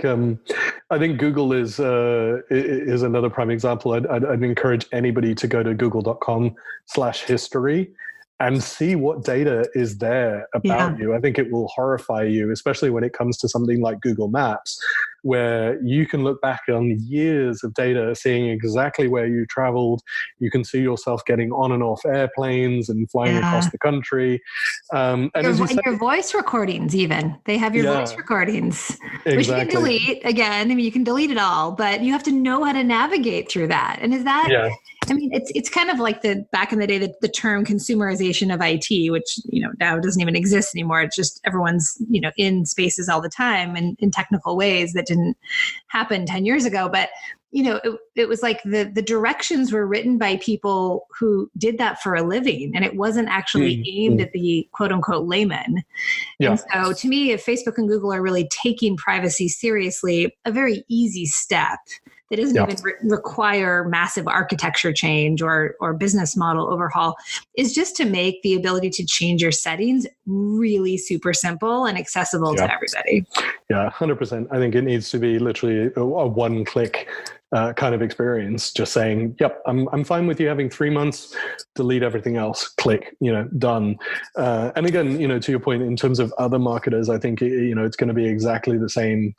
Google is another prime example. I'd encourage anybody to go to google.com/history and see what data is there about you. I think it will horrify you, especially when it comes to something like Google Maps, where you can look back on years of data, seeing exactly where you traveled. You can see yourself getting on and off airplanes and flying across the country. And your voice recordings, even. They have your voice recordings, which you can delete. Again, you can delete it all, but you have to know how to navigate through that. And is that... Yeah. It's kind of like back in the day, the term consumerization of IT, which, now doesn't even exist anymore. It's just everyone's, in spaces all the time and in technical ways that didn't happen 10 years ago. But, it was like the directions were written by people who did that for a living, and it wasn't actually aimed at the quote unquote layman. Yeah. And so to me, if Facebook and Google are really taking privacy seriously, a very easy step that doesn't even require massive architecture change or business model overhaul is just to make the ability to change your settings really super simple and accessible to everybody. Yeah, 100%. I think it needs to be literally a one-click kind of experience, just saying, yep, I'm fine with you having 3 months, delete everything else, click, done. And again, to your point, in terms of other marketers, I think, it's going to be exactly the same,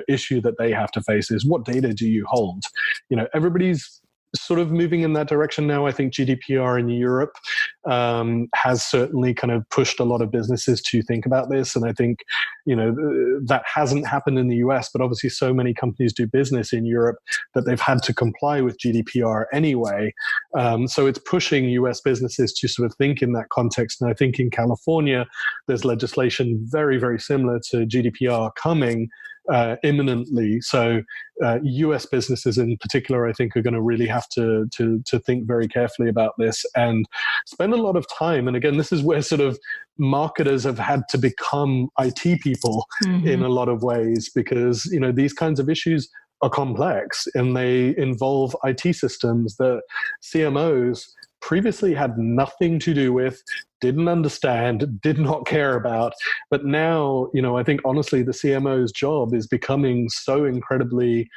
issue that they have to face is, what data do you hold? Everybody's sort of moving in that direction now. I think GDPR in Europe has certainly kind of pushed a lot of businesses to think about this. And I think, that hasn't happened in the US, but obviously so many companies do business in Europe that they've had to comply with GDPR anyway. So it's pushing US businesses to sort of think in that context. And I think in California, there's legislation very, very similar to GDPR coming imminently. So US businesses in particular, I think, are going to really have to think very carefully about this and spend a lot of time. And again, this is where sort of marketers have had to become IT people in a lot of ways, because, these kinds of issues are complex and they involve IT systems that CMOs previously had nothing to do with, didn't understand, did not care about. But now, I think honestly, the CMO's job is becoming so incredibly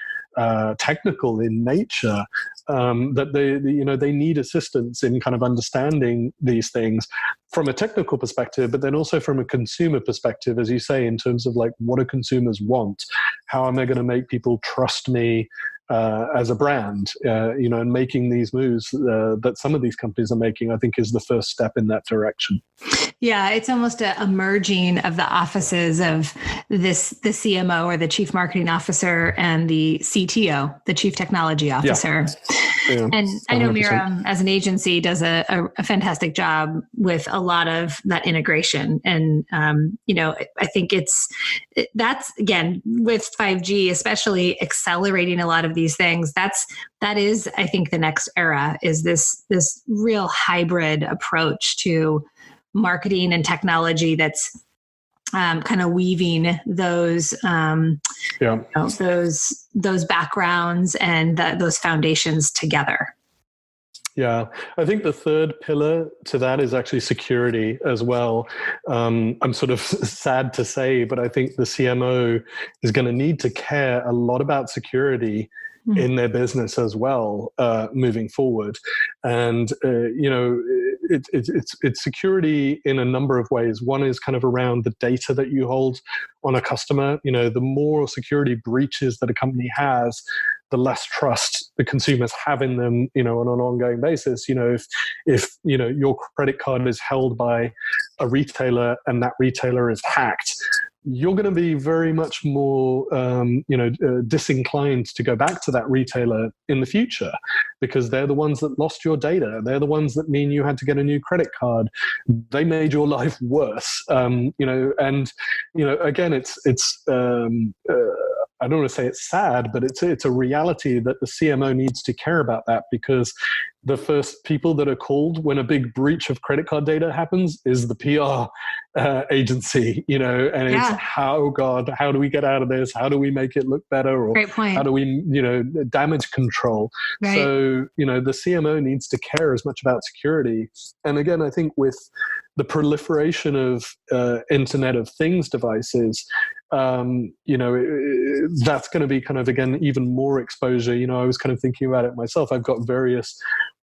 technical in nature that they need assistance in kind of understanding these things from a technical perspective, but then also from a consumer perspective, as you say, in terms of like, what do consumers want? How am I going to make people trust me as a brand, and making these moves that some of these companies are making, I think is the first step in that direction. Yeah, it's almost a merging of the offices of the CMO or the chief marketing officer and the CTO, the chief technology officer. Yeah, and 100%. I know Mirum as an agency does a fantastic job with a lot of that integration. And, I think that's again, with 5G, especially accelerating a lot of these things, that is, I think, the next era is this real hybrid approach to marketing and technology that's kind of weaving those those backgrounds and those foundations together. Yeah, I think the third pillar to that is actually security as well. I'm sort of sad to say, but I think the CMO is going to need to care a lot about security in their business as well, moving forward. And, it's security in a number of ways. One is kind of around the data that you hold on a customer. The more security breaches that a company has, the less trust the consumers have in them, on an ongoing basis. If your credit card is held by a retailer and that retailer is hacked, you're going to be very much more, disinclined to go back to that retailer in the future, because they're the ones that lost your data. They're the ones that mean you had to get a new credit card. They made your life worse, again, I don't want to say it's sad, but it's a reality that the CMO needs to care about that, because the first people that are called when a big breach of credit card data happens is the PR agency, and it's how do we get out of this? How do we make it look better? Or Great point. how do we, damage control? Right. So, the CMO needs to care as much about security. And again, I think with the proliferation of Internet of Things devices, that's going to be kind of, again, even more exposure. I was kind of thinking about it myself. I've got various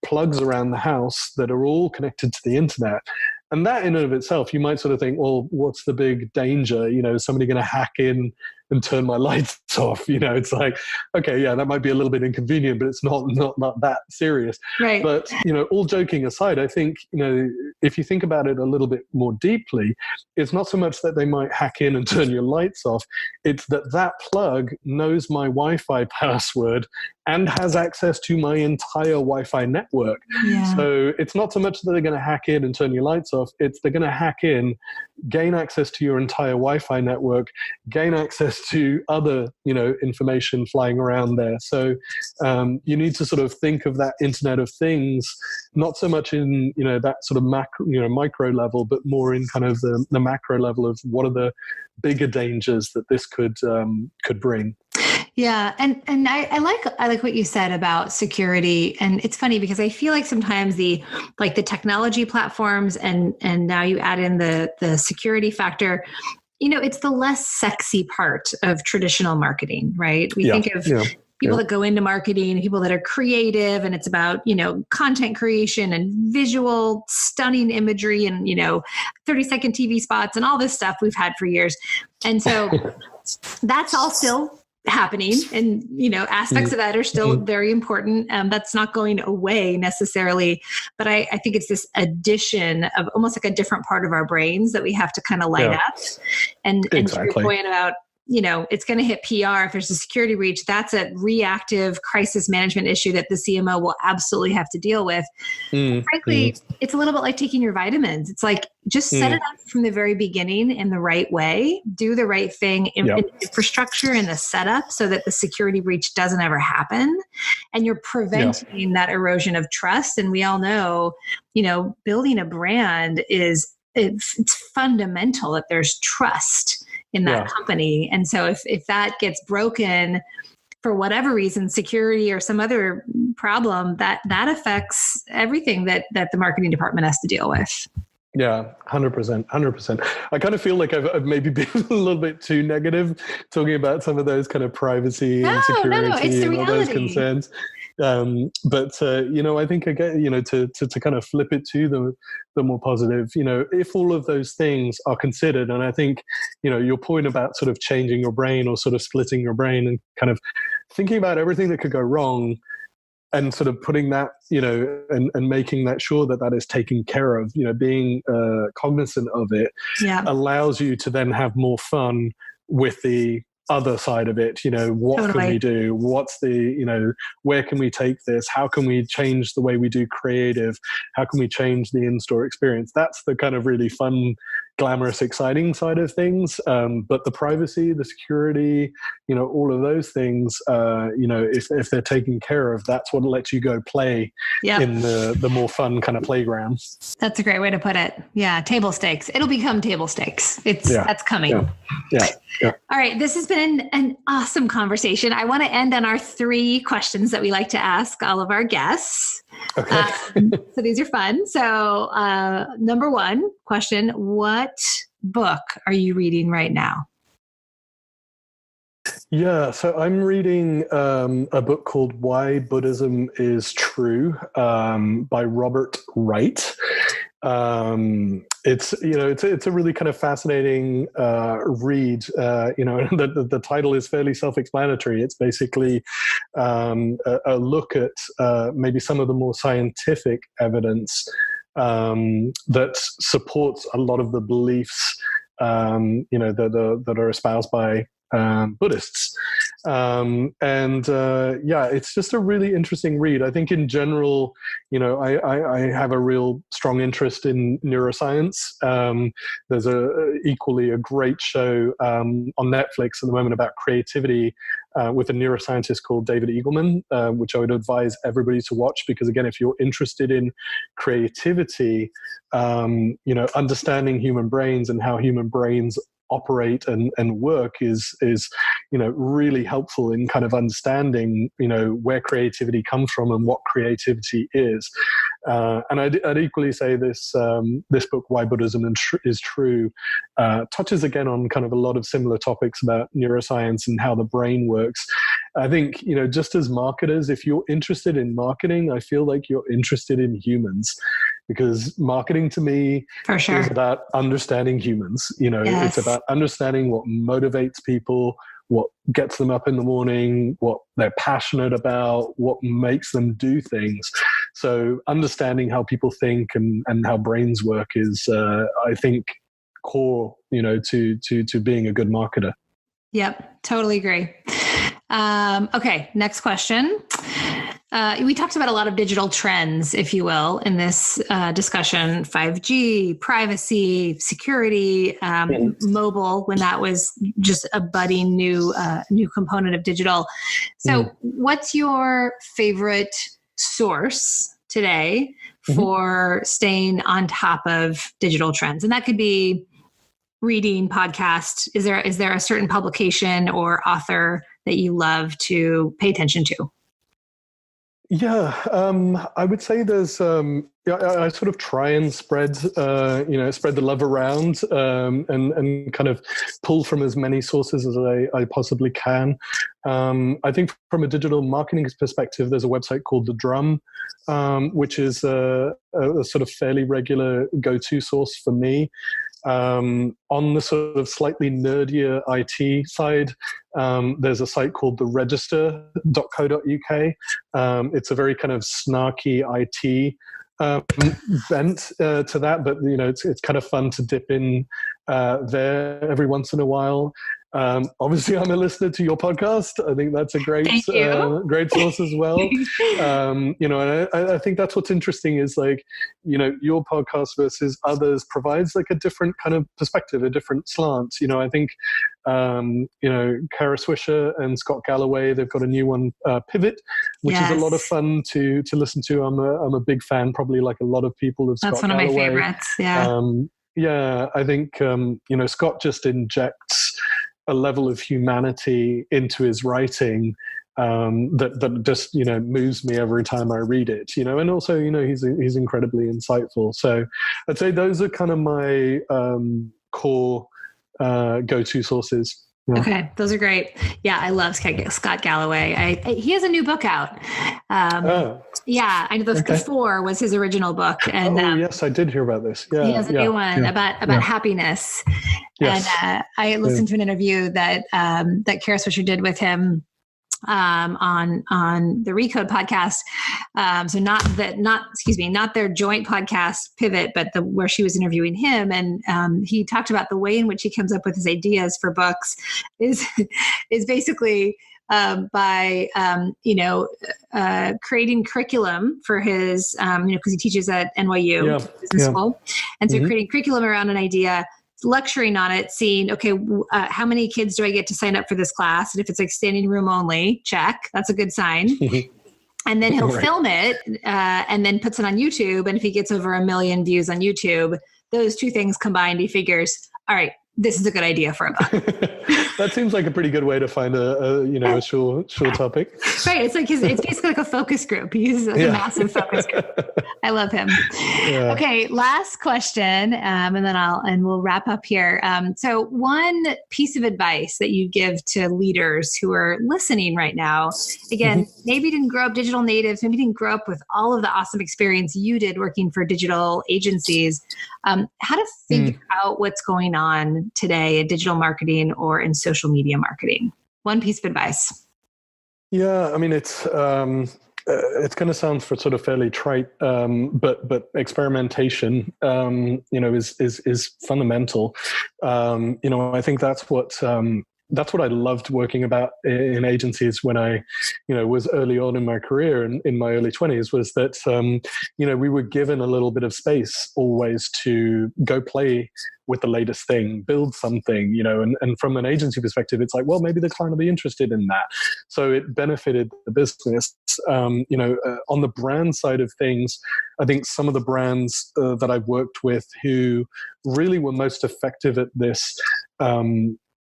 plugs around the house that are all connected to the internet. And that in and of itself, you might sort of think, well, what's the big danger? Is somebody going to hack in and turn my lights off? It's like, okay, yeah, that might be a little bit inconvenient, but it's not that serious. Right. But, all joking aside, I think, if you think about it a little bit more deeply, it's not so much that they might hack in and turn your lights off. It's that plug knows my Wi-Fi password and has access to my entire Wi-Fi network. Yeah. So it's not so much that they're going to hack in and turn your lights off. It's they're going to hack in, gain access to your entire Wi-Fi network, gain access to other, information flying around there. So you need to sort of think of that Internet of Things, not so much in, that sort of micro level, but more in kind of the macro level of what are the bigger dangers that this could bring. Yeah. And I like what you said about security. And it's funny because I feel like sometimes the technology platforms and now you add in the security factor, it's the less sexy part of traditional marketing, right? We think of people that go into marketing, people that are creative, and it's about, content creation and visual, stunning imagery and, 30-second TV spots and all this stuff we've had for years. And so that's all still happening, and aspects of that are still very important. That's not going away necessarily, but I think it's this addition of almost like a different part of our brains that we have to kind of light up. And to your point about it's going to hit PR if there's a security breach, that's a reactive crisis management issue that the CMO will absolutely have to deal with. Frankly, it's a little bit like taking your vitamins. It's like, just set it up from the very beginning in the right way, do the right thing in infrastructure and the setup so that the security breach doesn't ever happen. And you're preventing that erosion of trust. And we all know, building a brand it's fundamental that there's trust in that company. And so if that gets broken for whatever reason, security or some other problem, that affects everything that the marketing department has to deal with. Yeah, 100%. I kind of feel like I've maybe been a little bit too negative talking about some of those kind of privacy and security and all those concerns. But I think again, to kind of flip it to the more positive, if all of those things are considered, and I think, your point about sort of changing your brain or sort of splitting your brain and kind of thinking about everything that could go wrong, and sort of putting that, and making that sure that is taken care of, being cognizant of it allows you to then have more fun with the other side of it. What can we do? What's the, where can we take this? How can we change the way we do creative? How can we change the in-store experience? That's the kind of really fun, glamorous, exciting side of things. But the privacy, the security, all of those things, if they're taken care of, that's what lets you go play in the more fun kind of playground. That's a great way to put it. Yeah. Table stakes. It'll become table stakes. That's coming. Yeah. All right. This has been an awesome conversation. I want to end on our 3 questions that we like to ask all of our guests. Okay. So these are fun. So number 1 question, what book are you reading right now? Yeah, so I'm reading a book called Why Buddhism is True by Robert Wright. It's a really kind of fascinating read. The title is fairly self-explanatory. It's basically a look at maybe some of the more scientific evidence that supports a lot of the beliefs that are espoused by Buddhists. It's just a really interesting read. I think in general, I have a real strong interest in neuroscience. There's equally a great show on Netflix at the moment about creativity with a neuroscientist called David Eagleman, which I would advise everybody to watch, because again, if you're interested in creativity, understanding human brains and how human brains operate and work is really helpful in kind of understanding where creativity comes from and what creativity is. And I'd equally say this book, Why Buddhism is True, touches again on kind of a lot of similar topics about neuroscience and how the brain works. I think just as marketers, if you're interested in marketing, I feel like you're interested in humans, because marketing to me is about understanding humans. It's about understanding what motivates people, what gets them up in the morning, what they're passionate about, what makes them do things. So understanding how people think and how brains work is, I think, core, to being a good marketer. Yep, totally agree. Okay, next question. We talked about a lot of digital trends, if you will, in this discussion: 5G, privacy, security, mobile, when that was just a budding new component of digital. So what's your favorite source today for staying on top of digital trends? And that could be reading, podcast. Is there a certain publication or author that you love to pay attention to? Yeah, I would say there's, I sort of try and spread the love around, and kind of pull from as many sources as I possibly can. I think from a digital marketing perspective, there's a website called The Drum, which is a sort of fairly regular go-to source for me. On the sort of slightly nerdier IT side, there's a site called theregister.co.uk. It's a very kind of snarky IT bent to that, but it's kind of fun to dip in there every once in a while. Obviously, I'm a listener to your podcast. I think that's a great source as well. And I think that's what's interesting is your podcast versus others provides like a different kind of perspective, a different slant. I think Kara Swisher and Scott Galloway, they've got a new one, Pivot, which is a lot of fun to listen to. I'm a big fan, probably like a lot of people, of Scott That's one Galloway. of my favorites. Yeah. I think Scott just injects a level of humanity into his writing that just moves me every time I read it. And also he's incredibly insightful. So I'd say those are kind of my core go-to sources. Yeah. Okay, those are great. Yeah, I love Scott Galloway. He has a new book out. Yeah, I know the 4 was his original book, and yes, I did hear about this. Yeah, he has a new one about happiness. Yes. And I listened to an interview that Kara Swisher did with him on the Recode podcast. So not their joint podcast Pivot, but where she was interviewing him. And he talked about the way in which he comes up with his ideas for books is basically by creating curriculum for his, because he teaches at NYU Business School. And so creating curriculum around an idea, lecturing on it, seeing, okay, how many kids do I get to sign up for this class? And if it's like standing room only, check, that's a good sign. And then he'll film it and then puts it on YouTube. And if he gets over 1 million views on YouTube, those two things combined, he figures, all right, this is a good idea for a book. That seems like a pretty good way to find a sure topic. Right. It's basically like a focus group. He uses a massive focus group. I love him. Yeah. Okay. Last question. And we'll wrap up here. So one piece of advice that you give to leaders who are listening right now, again, maybe didn't grow up digital natives, maybe didn't grow up with all of the awesome experience you did working for digital agencies, how to figure out what's going on today in digital marketing or in social media marketing. One piece of advice. Yeah, I mean, it's going to sound sort of fairly trite, but experimentation, is fundamental. I think that's what that's what I loved working about in agencies when I, was early on in my career and in my early 20s, was that, we were given a little bit of space always to go play with the latest thing, build something, and from an agency perspective, it's like, well, maybe the client will be interested in that. So it benefited the business. On the brand side of things, I think some of the brands that I've worked with who really were most effective at this,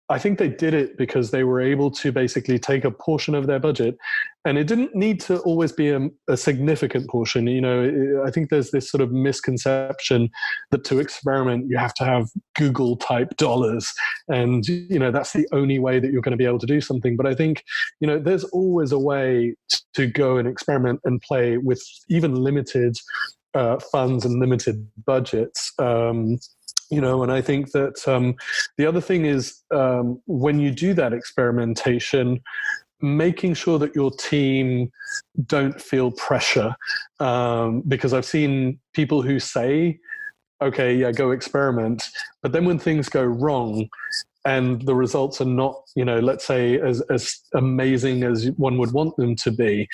I think they did it because they were able to basically take a portion of their budget, and it didn't need to always be a significant portion. I think there's this sort of misconception that to experiment, you have to have Google type dollars, and, that's the only way that you're going to be able to do something. But I think, there's always a way to go and experiment and play with even limited funds and limited budgets. And I think that the other thing is when you do that experimentation, making sure that your team don't feel pressure. Because I've seen people who say, okay, yeah, go experiment. But then when things go wrong and the results are not, let's say as amazing as one would want them to be,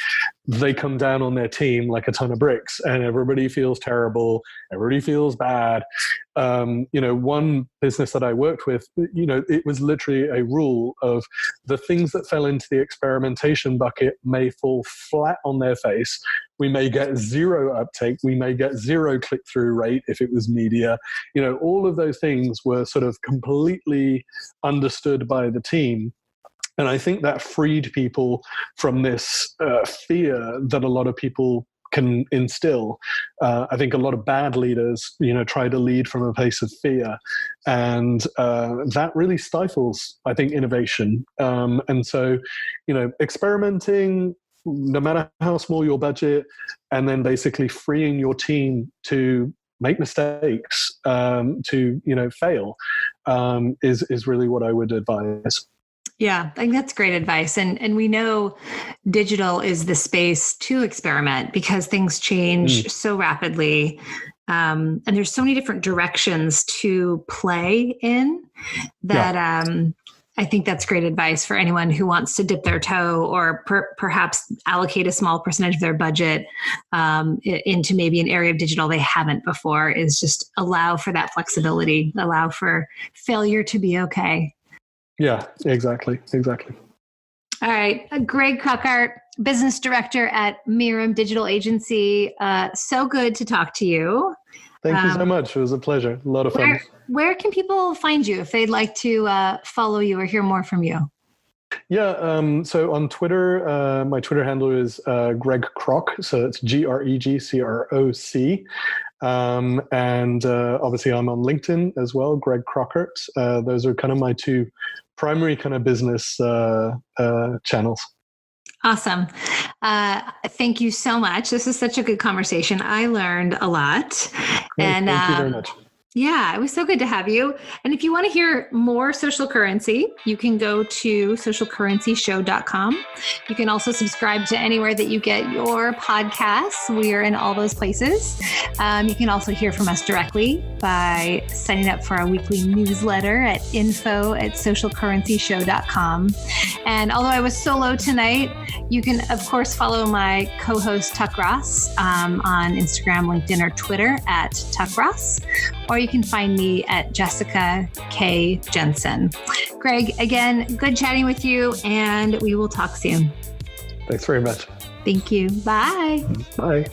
they come down on their team like a ton of bricks and everybody feels terrible. Everybody feels bad. One business that I worked with, it was literally a rule of the things that fell into the experimentation bucket may fall flat on their face. We may get zero uptake. We may get zero click-through rate if it was media. All of those things were sort of completely understood by the team. And I think that freed people from this fear that a lot of people can instill. I think a lot of bad leaders, try to lead from a place of fear. And that really stifles, I think, innovation. And so, experimenting, no matter how small your budget, and then basically freeing your team to make mistakes, to, fail, is really what I would advise. Yeah, I think that's great advice. And we know digital is the space to experiment because things change so rapidly. And there's so many different directions to play in that I think that's great advice for anyone who wants to dip their toe or perhaps allocate a small percentage of their budget into maybe an area of digital they haven't before, is just allow for that flexibility, allow for failure to be okay. Yeah, exactly. All right. Greg Crockart, business director at Mirum Digital Agency. So good to talk to you. Thank you so much. It was a pleasure. A lot of fun. Where can people find you if they'd like to follow you or hear more from you? Yeah. So on Twitter, my Twitter handle is Greg Crock. So it's GregCroc. And obviously I'm on LinkedIn as well, Greg Crockart. Those are kind of my two primary kind of business channels. Awesome. Thank you so much. This is such a good conversation. I learned a lot. Great. And thank you very much. Yeah, it was so good to have you. And if you want to hear more Social Currency, you can go to socialcurrencyshow.com. You can also subscribe to anywhere that you get your podcasts. We are in all those places. You can also hear from us directly by signing up for our weekly newsletter at info@socialcurrencyshow.com. And although I was solo tonight, you can, of course, follow my co-host Tuck Ross on Instagram, LinkedIn, or Twitter at Tuck Ross. Or you can find me at Jessica K. Jensen. Greg, again, good chatting with you, and we will talk soon. Thanks very much. Thank you. Bye. Bye.